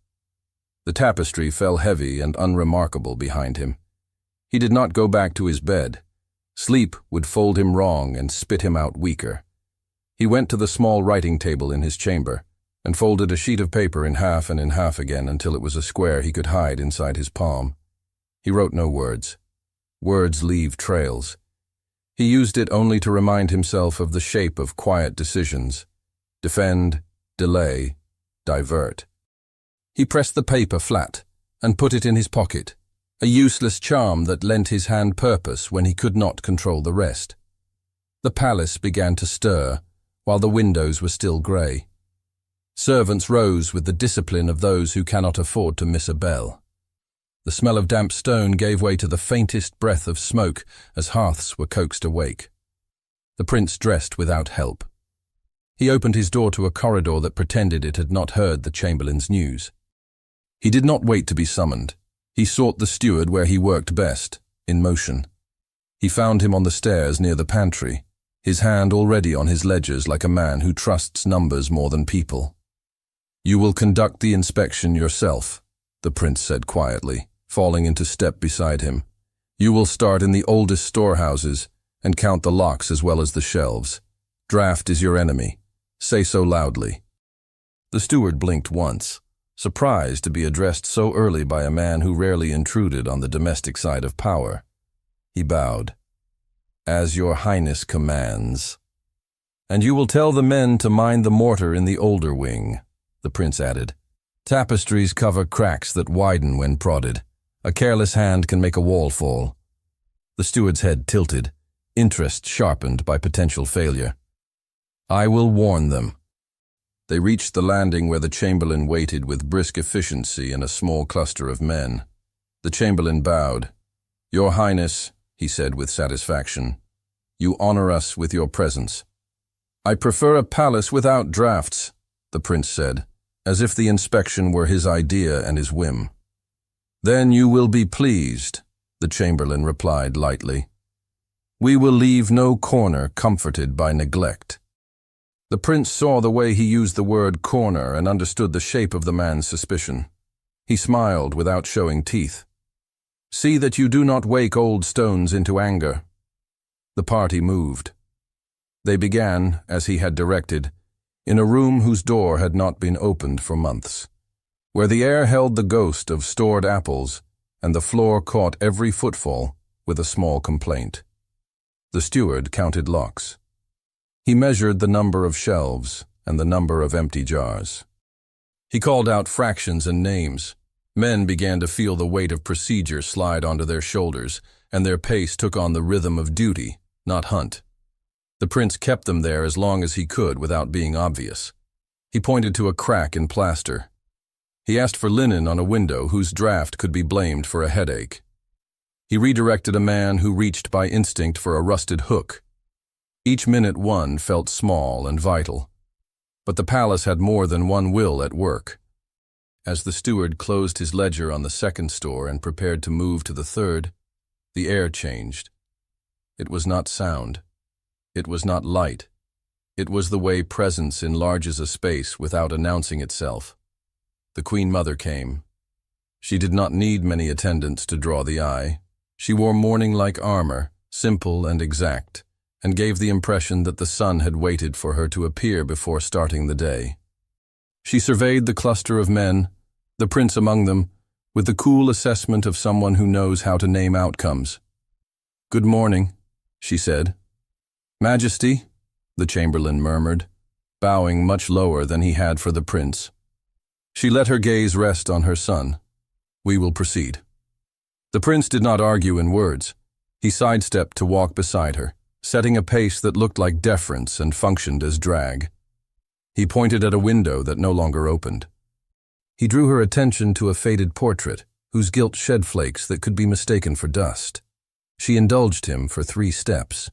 The tapestry fell heavy and unremarkable behind him. He did not go back to his bed. Sleep would fold him wrong and spit him out weaker. He went to the small writing table in his chamber and folded a sheet of paper in half and in half again until it was a square he could hide inside his palm. He wrote no words. Words leave trails. He used it only to remind himself of the shape of quiet decisions. Defend, delay, divert. He pressed the paper flat and put it in his pocket, a useless charm that lent his hand purpose when he could not control the rest. The palace began to stir, while the windows were still grey. Servants rose with the discipline of those who cannot afford to miss a bell. The smell of damp stone gave way to the faintest breath of smoke as hearths were coaxed awake. The prince dressed without help. He opened his door to a corridor that pretended it had not heard the chamberlain's news. He did not wait to be summoned. He sought the steward where he worked best, in motion. He found him on the stairs near the pantry, his hand already on his ledgers like a man who trusts numbers more than people. "You will conduct the inspection yourself," the prince said quietly, falling into step beside him. "You will start in the oldest storehouses and count the locks as well as the shelves. Draft is your enemy. Say so loudly." The steward blinked once, surprised to be addressed so early by a man who rarely intruded on the domestic side of power. He bowed. "As your highness commands." "And you will tell the men to mind the mortar in the older wing," the prince added. "Tapestries cover cracks that widen when prodded. A careless hand can make a wall fall." The steward's head tilted, interest sharpened by potential failure. "I will warn them." They reached the landing where the chamberlain waited with brisk efficiency and a small cluster of men. The chamberlain bowed. "Your Highness," he said with satisfaction, "you honor us with your presence." "I prefer a palace without drafts," the prince said, as if the inspection were his idea and his whim. "Then you will be pleased," the chamberlain replied lightly. "We will leave no corner comforted by neglect." The prince saw the way he used the word corner and understood the shape of the man's suspicion. He smiled without showing teeth. "See that you do not wake old stones into anger." The party moved. They began, as he had directed, in a room whose door had not been opened for months, where the air held the ghost of stored apples and the floor caught every footfall with a small complaint. The steward counted locks. He measured the number of shelves and the number of empty jars. He called out fractions and names. Men began to feel the weight of procedure slide onto their shoulders, and their pace took on the rhythm of duty, not hunt. The prince kept them there as long as he could without being obvious. He pointed to a crack in plaster. He asked for linen on a window whose draft could be blamed for a headache. He redirected a man who reached by instinct for a rusted hook. Each minute one felt small and vital. But the palace had more than one will at work. As the steward closed his ledger on the second store and prepared to move to the third, the air changed. It was not sound. It was not light. It was the way presence enlarges a space without announcing itself. The Queen Mother came. She did not need many attendants to draw the eye. She wore mourning-like armor, simple and exact, and gave the impression that the sun had waited for her to appear before starting the day. She surveyed the cluster of men, the prince among them, with the cool assessment of someone who knows how to name outcomes. "Good morning," she said. "Majesty," the chamberlain murmured, bowing much lower than he had for the prince. She let her gaze rest on her son. "We will proceed." The prince did not argue in words. He sidestepped to walk beside her, setting a pace that looked like deference and functioned as drag. He pointed at a window that no longer opened. He drew her attention to a faded portrait, whose gilt shed flakes that could be mistaken for dust. She indulged him for 3 steps.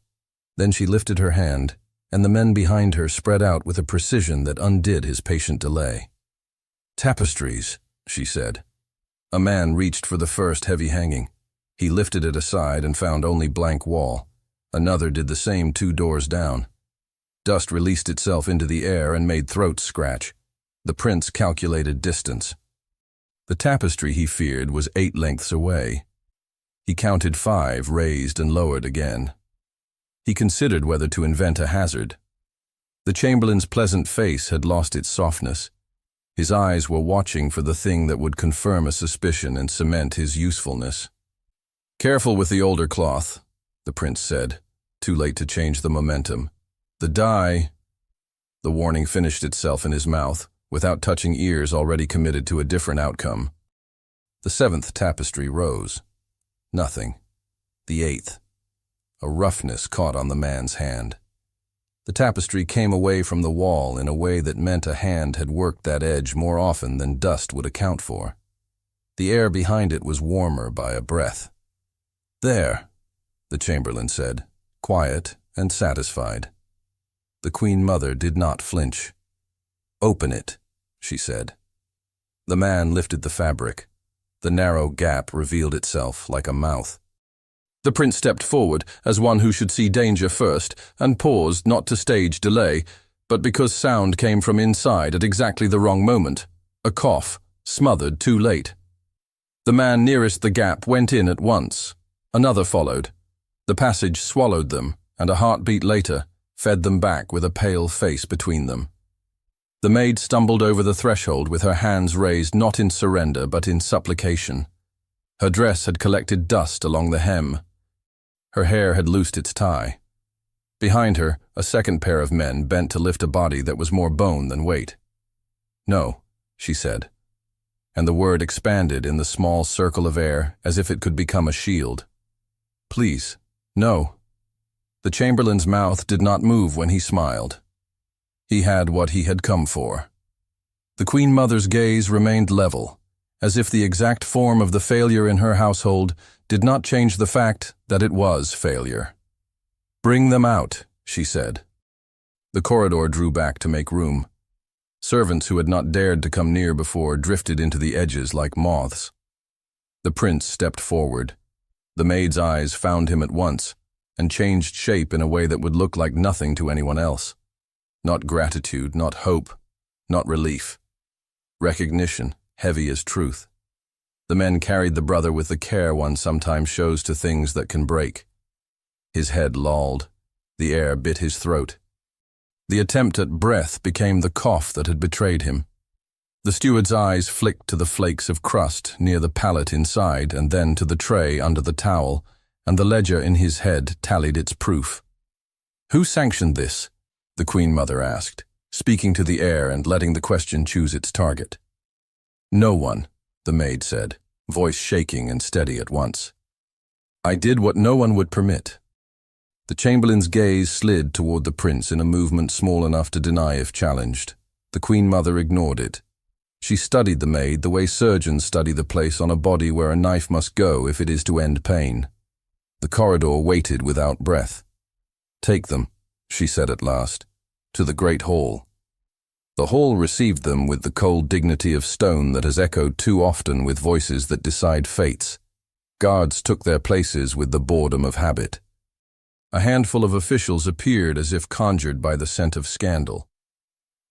Then she lifted her hand, and the men behind her spread out with a precision that undid his patient delay. "Tapestries," she said. A man reached for the first heavy hanging. He lifted it aside and found only blank wall. Another did the same 2 doors down. Dust released itself into the air and made throats scratch. The prince calculated distance. The tapestry, he feared, was 8 lengths away. He counted 5, raised and lowered again. He considered whether to invent a hazard. The chamberlain's pleasant face had lost its softness. His eyes were watching for the thing that would confirm a suspicion and cement his usefulness. "Careful with the older cloth," the prince said, too late to change the momentum. "The dye—" The warning finished itself in his mouth, without touching ears already committed to a different outcome. The 7th tapestry rose. Nothing. The 8th. A roughness caught on the man's hand. The tapestry came away from the wall in a way that meant a hand had worked that edge more often than dust would account for. The air behind it was warmer by a breath. "There," the chamberlain said, quiet and satisfied. The Queen Mother did not flinch. "Open it," she said. The man lifted the fabric. The narrow gap revealed itself like a mouth. The prince stepped forward, as one who should see danger first, and paused not to stage delay, but because sound came from inside at exactly the wrong moment. A cough, smothered too late. The man nearest the gap went in at once. Another followed. The passage swallowed them, and a heartbeat later fed them back with a pale face between them. The maid stumbled over the threshold with her hands raised not in surrender but in supplication. Her dress had collected dust along the hem. Her hair had loosed its tie. Behind her, a second pair of men bent to lift a body that was more bone than weight. "No," she said, and the word expanded in the small circle of air as if it could become a shield. "Please, no." The chamberlain's mouth did not move when he smiled. He had what he had come for. The Queen Mother's gaze remained level, as if the exact form of the failure in her household did not change the fact that it was failure. "Bring them out," she said. The corridor drew back to make room. Servants who had not dared to come near before drifted into the edges like moths. The prince stepped forward. The maid's eyes found him at once, and changed shape in a way that would look like nothing to anyone else. Not gratitude, not hope, not relief. Recognition, heavy as truth. The men carried the brother with the care one sometimes shows to things that can break. His head lolled. The air bit his throat. The attempt at breath became the cough that had betrayed him. The steward's eyes flicked to the flakes of crust near the pallet inside and then to the tray under the towel, and the ledger in his head tallied its proof. "Who sanctioned this?" the Queen Mother asked, speaking to the air and letting the question choose its target. "No one," the maid said, voice shaking and steady at once. "I did what no one would permit." The chamberlain's gaze slid toward the prince in a movement small enough to deny if challenged. The Queen Mother ignored it. She studied the maid the way surgeons study the place on a body where a knife must go if it is to end pain. The corridor waited without breath. "Take them," she said at last, "to the great hall." The hall received them with the cold dignity of stone that has echoed too often with voices that decide fates. Guards took their places with the boredom of habit. A handful of officials appeared as if conjured by the scent of scandal.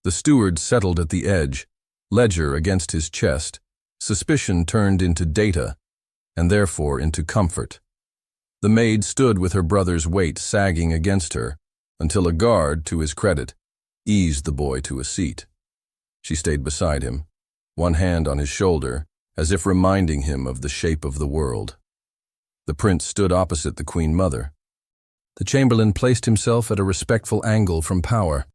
The steward settled at the edge, ledger against his chest, suspicion turned into data, and therefore into comfort. The maid stood with her brother's weight sagging against her, until a guard, to his credit, eased the boy to a seat. She stayed beside him, one hand on his shoulder, as if reminding him of the shape of the world. The prince stood opposite the Queen Mother. The chamberlain placed himself at a respectful angle from power,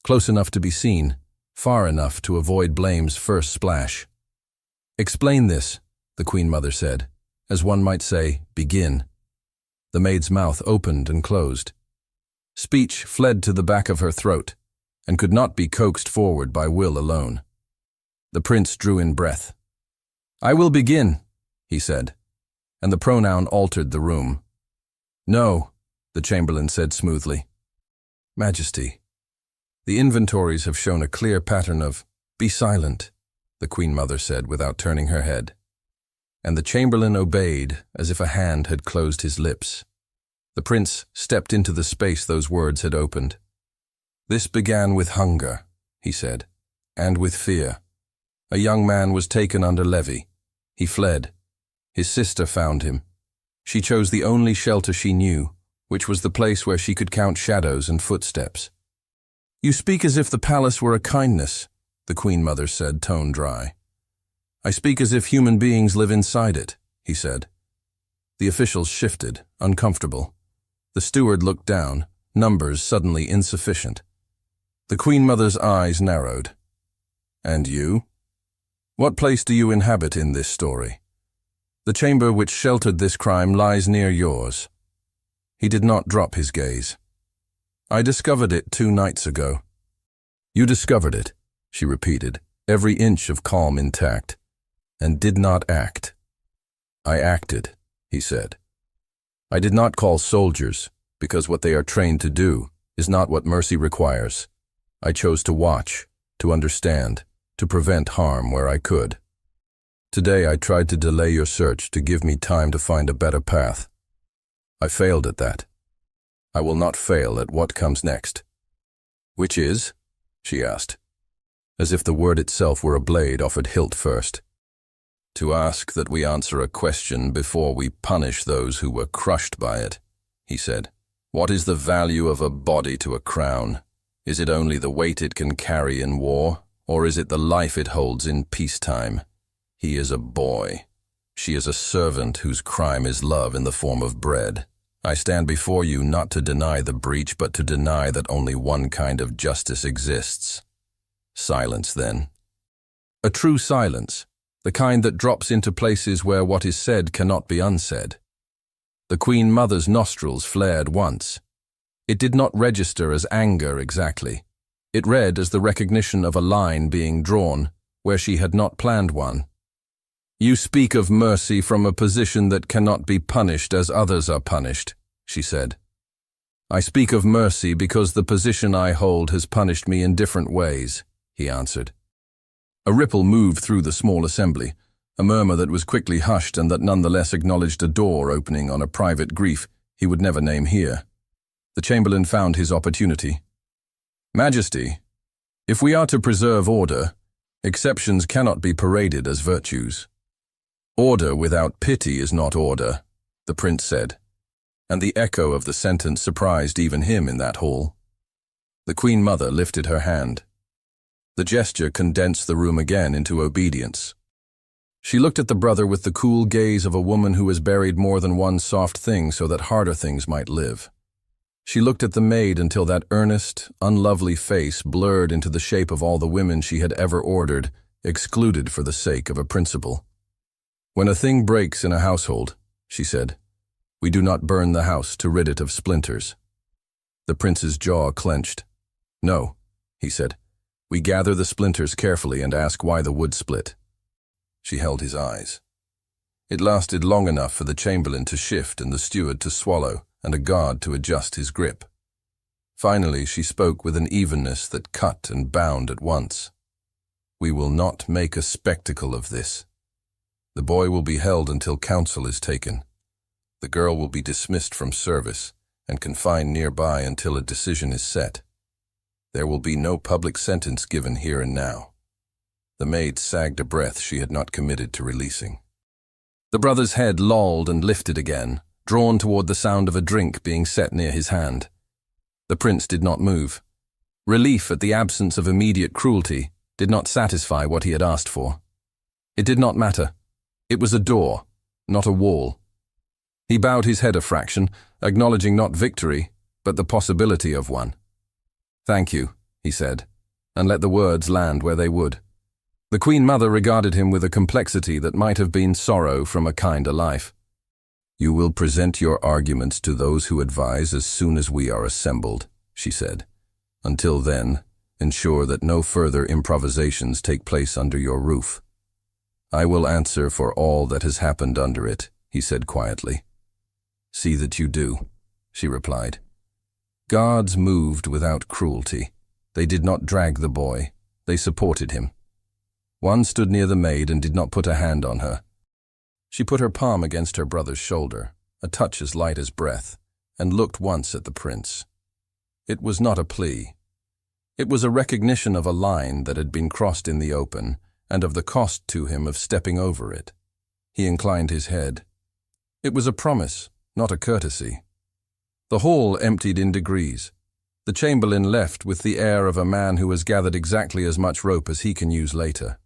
close enough to be seen, far enough to avoid blame's first splash. "Explain this," the Queen Mother said, as one might say, "begin." The maid's mouth opened and closed. Speech fled to the back of her throat. and could not be coaxed forward by will alone. The prince drew in breath. "I will begin," he said, and the pronoun altered the room. "No," the chamberlain said smoothly. "Majesty, the inventories have shown a clear pattern of—" "Be silent," the Queen Mother said without turning her head. And the chamberlain obeyed as if a hand had closed his lips. The prince stepped into the space those words had opened. "This began with hunger," he said, "and with fear. A young man was taken under levy. He fled. His sister found him. She chose the only shelter she knew, which was the place where she could count shadows and footsteps." "You speak as if the palace were a kindness," the Queen Mother said, tone dry. "I speak as if human beings live inside it," he said. The officials shifted, uncomfortable. The steward looked down, numbers suddenly insufficient. The Queen Mother's eyes narrowed. "And you? What place do you inhabit in this story? The chamber which sheltered this crime lies near yours." He did not drop his gaze. "I discovered it 2 nights ago." "You discovered it," she repeated, every inch of calm intact, "and did not act." "I acted," he said. "I did not call soldiers, because what they are trained to do is not what mercy requires. I chose to watch, to understand, to prevent harm where I could. Today I tried to delay your search to give me time to find a better path. I failed at that. I will not fail at what comes next." "Which is?" she asked, as if the word itself were a blade offered hilt first. "To ask that we answer a question before we punish those who were crushed by it," he said. "What is the value of a body to a crown? Is it only the weight it can carry in war, or is it the life it holds in peacetime? He is a boy. She is a servant whose crime is love in the form of bread. I stand before you not to deny the breach, but to deny that only one kind of justice exists." Silence, then. A true silence, the kind that drops into places where what is said cannot be unsaid. The Queen Mother's nostrils flared once. It did not register as anger exactly. It read as the recognition of a line being drawn where she had not planned one. "You speak of mercy from a position that cannot be punished as others are punished," she said. "I speak of mercy because the position I hold has punished me in different ways," he answered. A ripple moved through the small assembly, a murmur that was quickly hushed and that nonetheless acknowledged a door opening on a private grief he would never name here. The chamberlain found his opportunity. "Majesty, if we are to preserve order, exceptions cannot be paraded as virtues." "Order without pity is not order," the prince said, and the echo of the sentence surprised even him in that hall. The Queen Mother lifted her hand. The gesture condensed the room again into obedience. She looked at the brother with the cool gaze of a woman who has buried more than one soft thing so that harder things might live. She looked at the maid until that earnest, unlovely face blurred into the shape of all the women she had ever ordered, excluded for the sake of a principle. "When a thing breaks in a household," she said, "we do not burn the house to rid it of splinters." The prince's jaw clenched. "No," he said, "we gather the splinters carefully and ask why the wood split." She held his eyes. It lasted long enough for the chamberlain to shift and the steward to swallow and a guard to adjust his grip. Finally, she spoke with an evenness that cut and bound at once. "We will not make a spectacle of this. The boy will be held until counsel is taken. The girl will be dismissed from service and confined nearby until a decision is set. There will be no public sentence given here and now." The maid sagged a breath she had not committed to releasing. The brother's head lolled and lifted again, drawn toward the sound of a drink being set near his hand. The prince did not move. Relief at the absence of immediate cruelty did not satisfy what he had asked for. It did not matter. It was a door, not a wall. He bowed his head a fraction, acknowledging not victory, but the possibility of one. "Thank you," he said, and let the words land where they would. The Queen Mother regarded him with a complexity that might have been sorrow from a kinder life. "You will present your arguments to those who advise as soon as we are assembled," she said. "Until then, Ensure that no further improvisations take place under your roof. I will answer for all that has happened under it, he said quietly. See that you do, she replied. Guards moved without cruelty. They did not drag the boy. They supported him. One stood near the maid and did not put a hand on her. She put her palm against her brother's shoulder, a touch as light as breath, and looked once at the prince. It was not a plea. It was a recognition of a line that had been crossed in the open, and of the cost to him of stepping over it. He inclined his head. It was a promise, not a courtesy. The hall emptied in degrees. The chamberlain left with the air of a man who has gathered exactly as much rope as he can use later.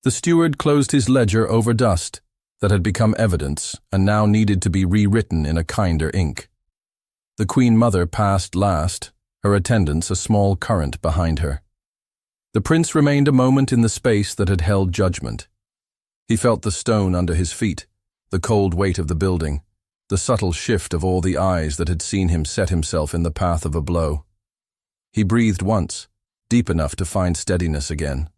The steward closed his ledger over dust that had become evidence and now needed to be rewritten in a kinder ink. The Queen Mother passed last, her attendants a small current behind her. The prince remained a moment in the space that had held judgment. He felt the stone under his feet, the cold weight of the building, the subtle shift of all the eyes that had seen him set himself in the path of a blow. He breathed once, deep enough to find steadiness again.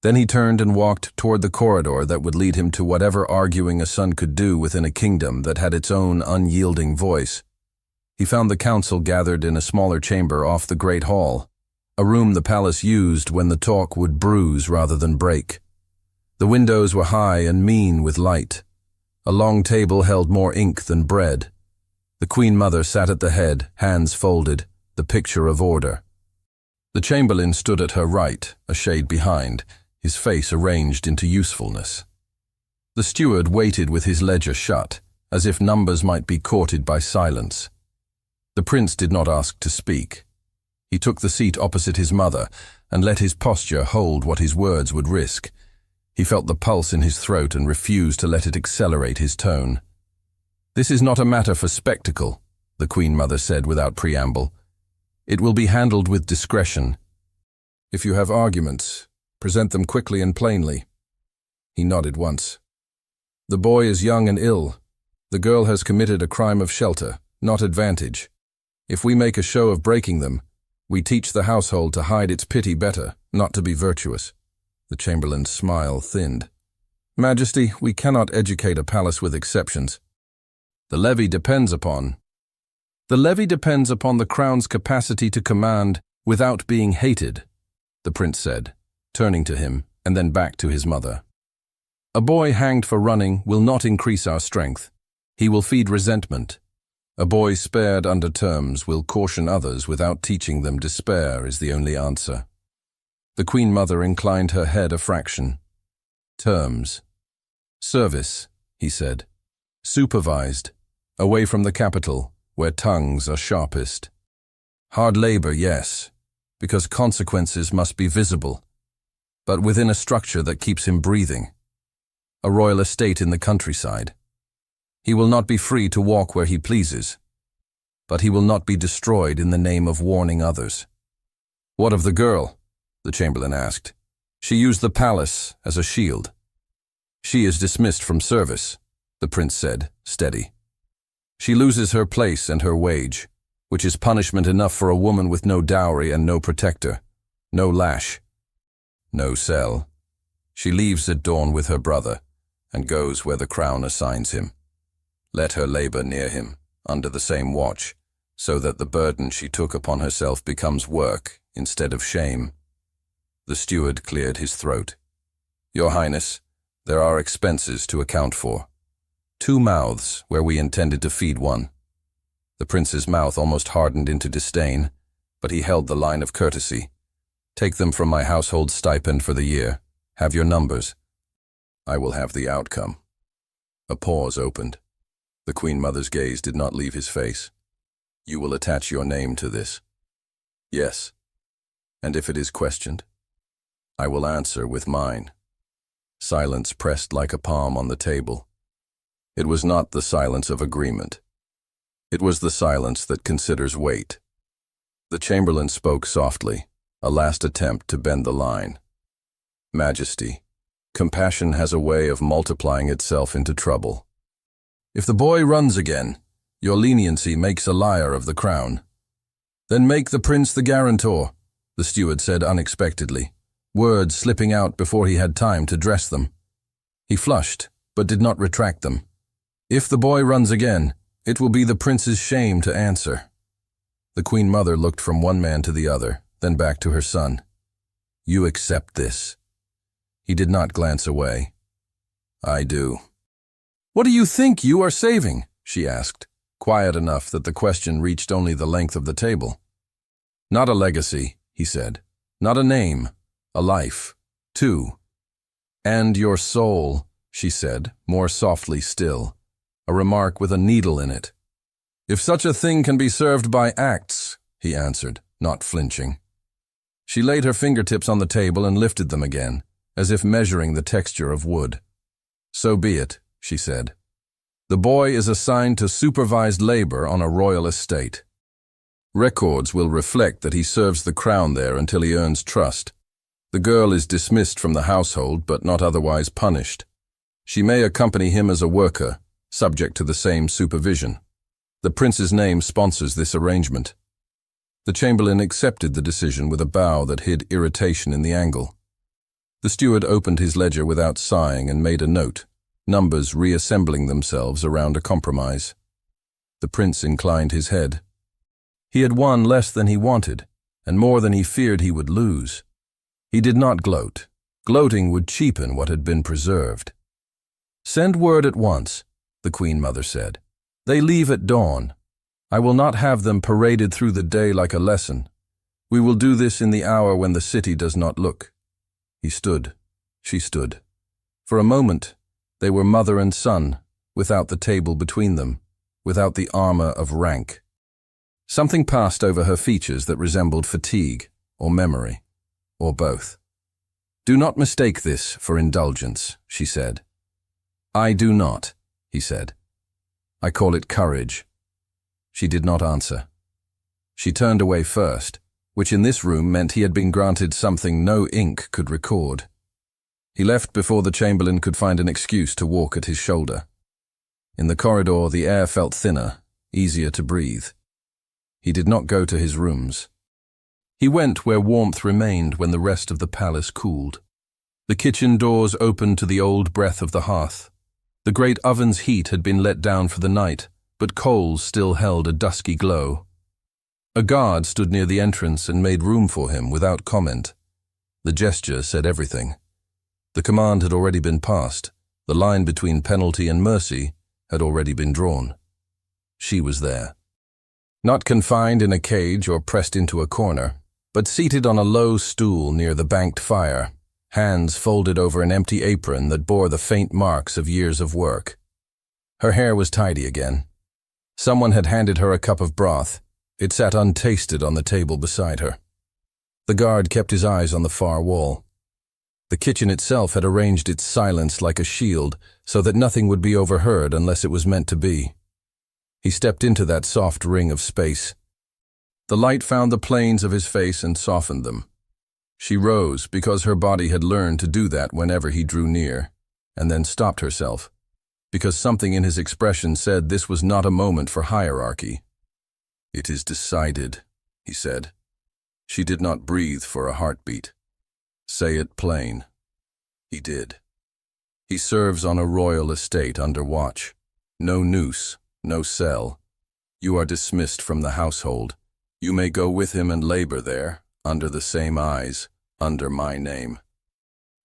Then he turned and walked toward the corridor that would lead him to whatever arguing a son could do within a kingdom that had its own unyielding voice. He found the council gathered in a smaller chamber off the great hall, a room the palace used when the talk would bruise rather than break. The windows were high and mean with light. A long table held more ink than bread. The Queen Mother sat at the head, hands folded, the picture of order. The chamberlain stood at her right, a shade behind, his face arranged into usefulness. The steward waited with his ledger shut, as if numbers might be courted by silence. The prince did not ask to speak. He took the seat opposite his mother and let his posture hold what his words would risk. He felt the pulse in his throat and refused to let it accelerate his tone. This is not a matter for spectacle, the Queen Mother said without preamble. It will be handled with discretion. If you have arguments, present them quickly and plainly. He nodded once. The boy is young and ill. The girl has committed a crime of shelter, not advantage. If we make a show of breaking them, we teach the household to hide its pity better, not to be virtuous. The chamberlain's smile thinned. Majesty, we cannot educate a palace with exceptions. The levy depends upon the crown's capacity to command without being hated, the prince said, turning to him and then back to his mother. A boy hanged for running will not increase our strength. He will feed resentment. A boy spared under terms will caution others without teaching them despair is the only answer. The Queen Mother inclined her head a fraction. Terms. Service, he said. Supervised. Away from the capital, where tongues are sharpest. Hard labor, yes, because consequences must be visible, but within a structure that keeps him breathing. A royal estate in the countryside. He will not be free to walk where he pleases, but he will not be destroyed in the name of warning others. What of the girl? The chamberlain asked. She used the palace as a shield. She is dismissed from service, the prince said, steady. She loses her place and her wage, which is punishment enough for a woman with no dowry and no protector, no lash, no cell. She leaves at dawn with her brother and goes where the crown assigns him. Let her labor near him, under the same watch, so that the burden she took upon herself becomes work instead of shame. The steward cleared his throat. Your Highness, there are expenses to account for. 2 mouths where we intended to feed one. The prince's mouth almost hardened into disdain, but he held the line of courtesy. Take them from my household stipend for the year. Have your numbers. I will have the outcome. A pause opened. The Queen Mother's gaze did not leave his face. You will attach your name to this. Yes. And if it is questioned, I will answer with mine. Silence pressed like a palm on the table. It was not the silence of agreement. It was the silence that considers weight. The chamberlain spoke softly, a last attempt to bend the line. Majesty, compassion has a way of multiplying itself into trouble. If the boy runs again, your leniency makes a liar of the crown. Then make the prince the guarantor. the steward said unexpectedly, words slipping out before he had time to dress them. He flushed, but did not retract them. If the boy runs again, it will be the prince's shame to answer. The Queen Mother looked from one man to the other, then back to her son. You accept this? He did not glance away. I do. What do you think you are saving? She asked, quiet enough that the question reached only the length of the table. Not a legacy, he said. Not a name. A life. 2. And your soul, she said, more softly still, a remark with a needle in it. If such a thing can be served by acts, he answered, not flinching. She laid her fingertips on the table and lifted them again, as if measuring the texture of wood. So be it, she said. The boy is assigned to supervised labor on a royal estate. Records will reflect that he serves the crown there until he earns trust. The girl is dismissed from the household, but not otherwise punished. She may accompany him as a worker, subject to the same supervision. The prince's name sponsors this arrangement. The chamberlain accepted the decision with a bow that hid irritation in the angle. The steward opened his ledger without sighing and made a note, numbers reassembling themselves around a compromise. The prince inclined his head. He had won less than he wanted, and more than he feared he would lose. He did not gloat. Gloating would cheapen what had been preserved. Send word at once, the Queen Mother said. They leave at dawn. I will not have them paraded through the day like a lesson. We will do this in the hour when the city does not look. He stood. She stood. For a moment, they were mother and son, without the table between them, without the armor of rank. Something passed over her features that resembled fatigue or memory, or both. Do not mistake this for indulgence, she said. I do not, he said. I call it courage. She did not answer. She turned away first, which in this room meant he had been granted something no ink could record. He left before the chamberlain could find an excuse to walk at his shoulder. In the corridor, the air felt thinner, easier to breathe. He did not go to his rooms. He went where warmth remained when the rest of the palace cooled. The kitchen doors opened to the old breath of the hearth. The great oven's heat had been let down for the night, but coals still held a dusky glow. A guard stood near the entrance and made room for him without comment. The gesture said everything. The command had already been passed. The line between penalty and mercy had already been drawn. She was there. Not confined in a cage or pressed into a corner, but seated on a low stool near the banked fire, hands folded over an empty apron that bore the faint marks of years of work. Her hair was tidy again. Someone had handed her a cup of broth. It sat untasted on the table beside her. The guard kept his eyes on the far wall. The kitchen itself had arranged its silence like a shield so that nothing would be overheard unless it was meant to be. He stepped into that soft ring of space. The light found the planes of his face and softened them. She rose because her body had learned to do that whenever he drew near, and then stopped herself, because something in his expression said this was not a moment for hierarchy. It is decided, he said. She did not breathe for a heartbeat. Say it plain. He did. He serves on a royal estate under watch. No noose, no cell. You are dismissed from the household. You may go with him and labor there, under the same eyes, under my name.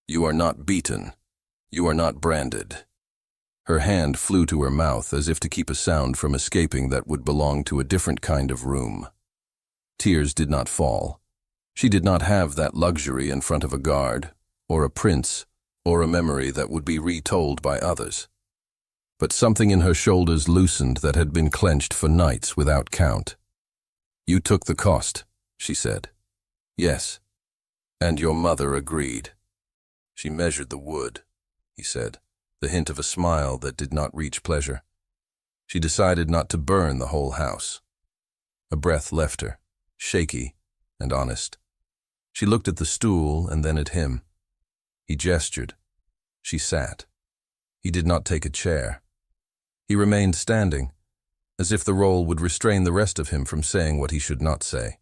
You are not beaten. You are not branded. Her hand flew to her mouth as if to keep a sound from escaping that would belong to a different kind of room. Tears did not fall. She did not have that luxury in front of a guard, or a prince, or a memory that would be retold by others. But something in her shoulders loosened that had been clenched for nights without count. You took the cost, she said. Yes. And your mother agreed. She measured the wood, he said, the hint of a smile that did not reach pleasure. She decided not to burn the whole house. A breath left her, shaky and honest. She looked at the stool and then at him. He gestured. She sat. He did not take a chair. He remained standing, as if the role would restrain the rest of him from saying what he should not say.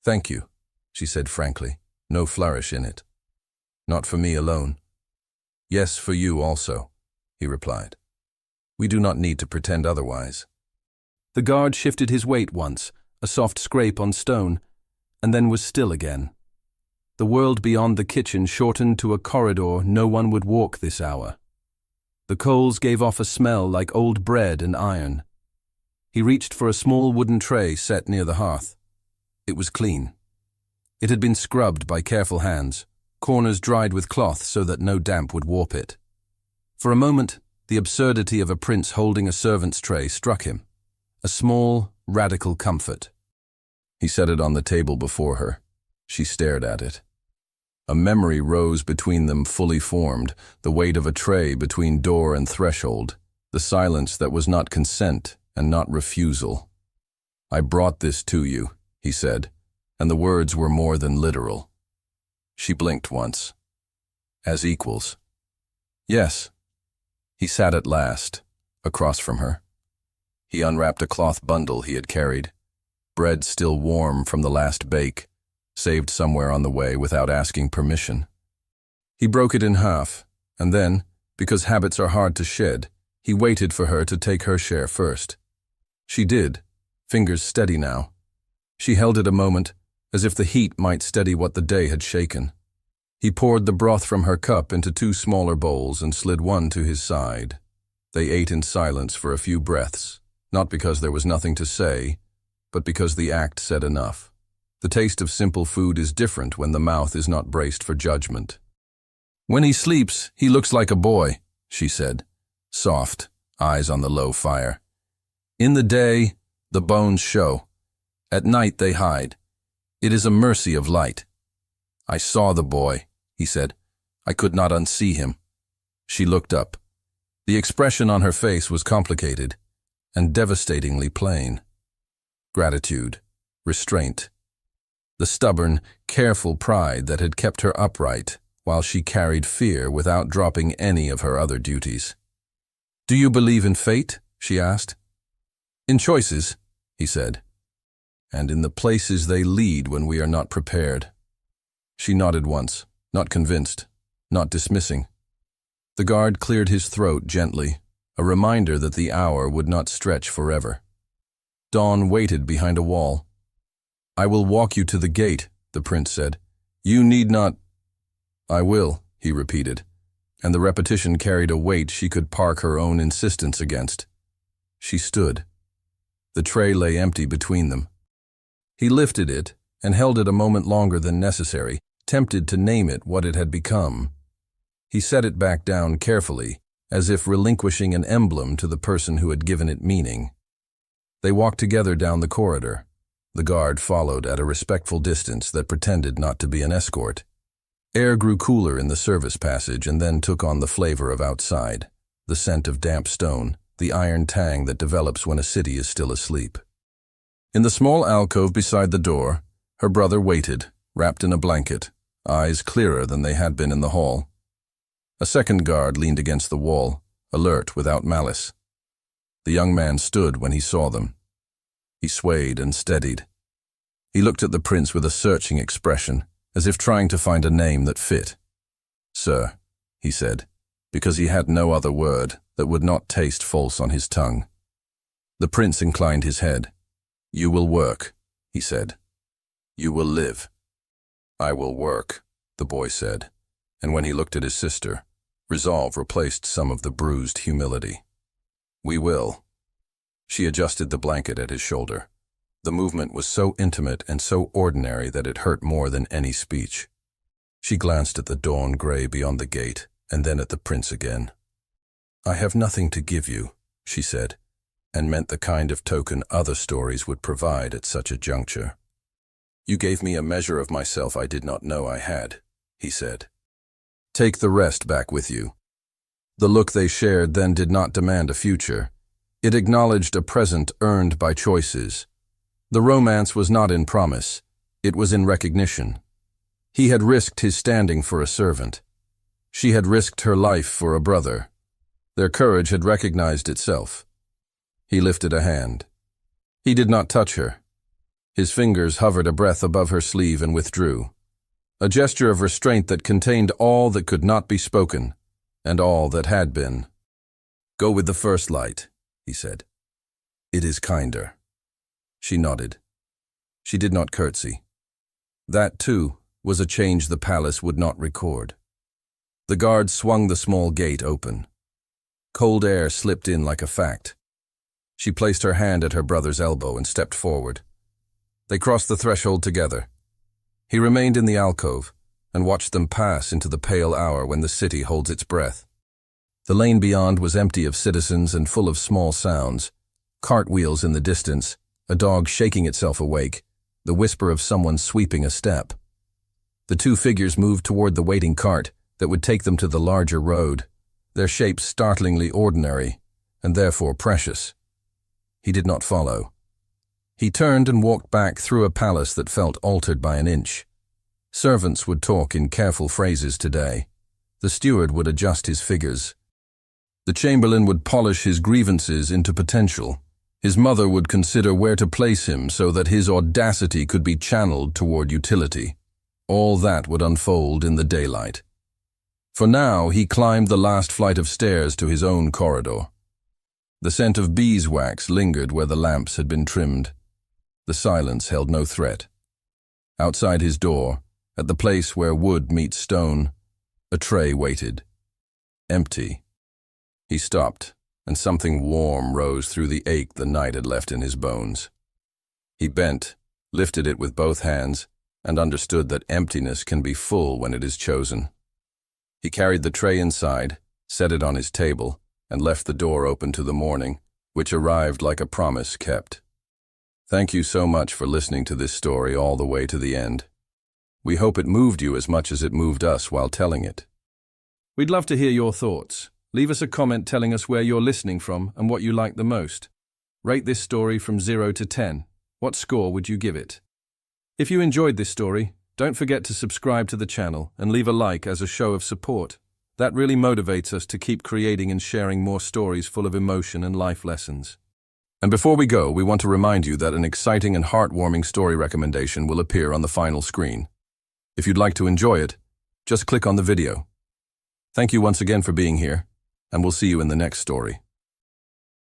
Thank you, she said frankly, no flourish in it. Not for me alone. Yes, for you also, he replied. We do not need to pretend otherwise. The guard shifted his weight once, a soft scrape on stone, and then was still again. The world beyond the kitchen shortened to a corridor no one would walk this hour. The coals gave off a smell like old bread and iron. He reached for a small wooden tray set near the hearth. It was clean. It had been scrubbed by careful hands, corners dried with cloth so that no damp would warp it. For a moment, the absurdity of a prince holding a servant's tray struck him, a small, radical comfort. He set it on the table before her. She stared at it. A memory rose between them fully formed, the weight of a tray between door and threshold, the silence that was not consent and not refusal. I brought this to you, he said, and the words were more than literal. She blinked once. As equals. Yes. He sat at last, across from her. He unwrapped a cloth bundle he had carried, bread still warm from the last bake, saved somewhere on the way without asking permission. He broke it in half, and then, because habits are hard to shed, he waited for her to take her share first. She did, fingers steady now. She held it a moment, as if the heat might steady what the day had shaken. He poured the broth from her cup into 2 smaller bowls and slid one to his side. They ate in silence for a few breaths, not because there was nothing to say, but because the act said enough. The taste of simple food is different when the mouth is not braced for judgment. When he sleeps, he looks like a boy, she said, soft, eyes on the low fire. In the day, the bones show. At night they hide. It is a mercy of light. I saw the boy, he said. I could not unsee him. She looked up. The expression on her face was complicated and devastatingly plain. Gratitude, restraint, the stubborn, careful pride that had kept her upright while she carried fear without dropping any of her other duties. Do you believe in fate? She asked. In choices, he said, and in the places they lead when we are not prepared. She nodded once, not convinced, not dismissing. The guard cleared his throat gently, a reminder that the hour would not stretch forever. Dawn waited behind a wall. I will walk you to the gate, the prince said. You need not. I will, he repeated, and the repetition carried a weight she could park her own insistence against. She stood. The tray lay empty between them. He lifted it and held it a moment longer than necessary, tempted to name it what it had become. He set it back down carefully, as if relinquishing an emblem to the person who had given it meaning. They walked together down the corridor. The guard followed at a respectful distance that pretended not to be an escort. Air grew cooler in the service passage and then took on the flavor of outside, the scent of damp stone, the iron tang that develops when a city is still asleep. In the small alcove beside the door, her brother waited, wrapped in a blanket, eyes clearer than they had been in the hall. A second guard leaned against the wall, alert without malice. The young man stood when he saw them. He swayed and steadied. He looked at the prince with a searching expression, as if trying to find a name that fit. Sir, he said, because he had no other word that would not taste false on his tongue. The prince inclined his head. You will work, he said. You will live. I will work, the boy said, and when he looked at his sister, resolve replaced some of the bruised humility. We will. She adjusted the blanket at his shoulder. The movement was so intimate and so ordinary that it hurt more than any speech. She glanced at the dawn gray beyond the gate, and then at the prince again. I have nothing to give you, she said, and meant the kind of token other stories would provide at such a juncture. You gave me a measure of myself I did not know I had, he said. Take the rest back with you. The look they shared then did not demand a future. It acknowledged a present earned by choices. The romance was not in promise. It was in recognition. He had risked his standing for a servant. She had risked her life for a brother. Their courage had recognized itself. He lifted a hand. He did not touch her. His fingers hovered a breath above her sleeve and withdrew. A gesture of restraint that contained all that could not be spoken, and all that had been. "Go with the first light," he said. "It is kinder." She nodded. She did not curtsy. That, too, was a change the palace would not record. The guard swung the small gate open. Cold air slipped in like a fact. She placed her hand at her brother's elbow and stepped forward. They crossed the threshold together. He remained in the alcove and watched them pass into the pale hour when the city holds its breath. The lane beyond was empty of citizens and full of small sounds. Cartwheels in the distance, a dog shaking itself awake, the whisper of someone sweeping a step. The two figures moved toward the waiting cart that would take them to the larger road, their shapes startlingly ordinary and therefore precious. He did not follow. He turned and walked back through a palace that felt altered by an inch. Servants would talk in careful phrases today. The steward would adjust his figures. The chamberlain would polish his grievances into potential. His mother would consider where to place him so that his audacity could be channeled toward utility. All that would unfold in the daylight. For now, he climbed the last flight of stairs to his own corridor. The scent of beeswax lingered where the lamps had been trimmed. The silence held no threat. Outside his door, at the place where wood meets stone, a tray waited. Empty. He stopped, and something warm rose through the ache the night had left in his bones. He bent, lifted it with both hands, and understood that emptiness can be full when it is chosen. He carried the tray inside, set it on his table, and left the door open to the morning, which arrived like a promise kept. Thank you so much for listening to this story all the way to the end. We hope it moved you as much as it moved us while telling it. We'd love to hear your thoughts. Leave us a comment telling us where you're listening from and what you like the most. Rate this story from 0 to 10. What score would you give it? If you enjoyed this story, don't forget to subscribe to the channel and leave a like as a show of support. That really motivates us to keep creating and sharing more stories full of emotion and life lessons. And before we go, we want to remind you that an exciting and heartwarming story recommendation will appear on the final screen. If you'd like to enjoy it, just click on the video. Thank you once again for being here, and we'll see you in the next story.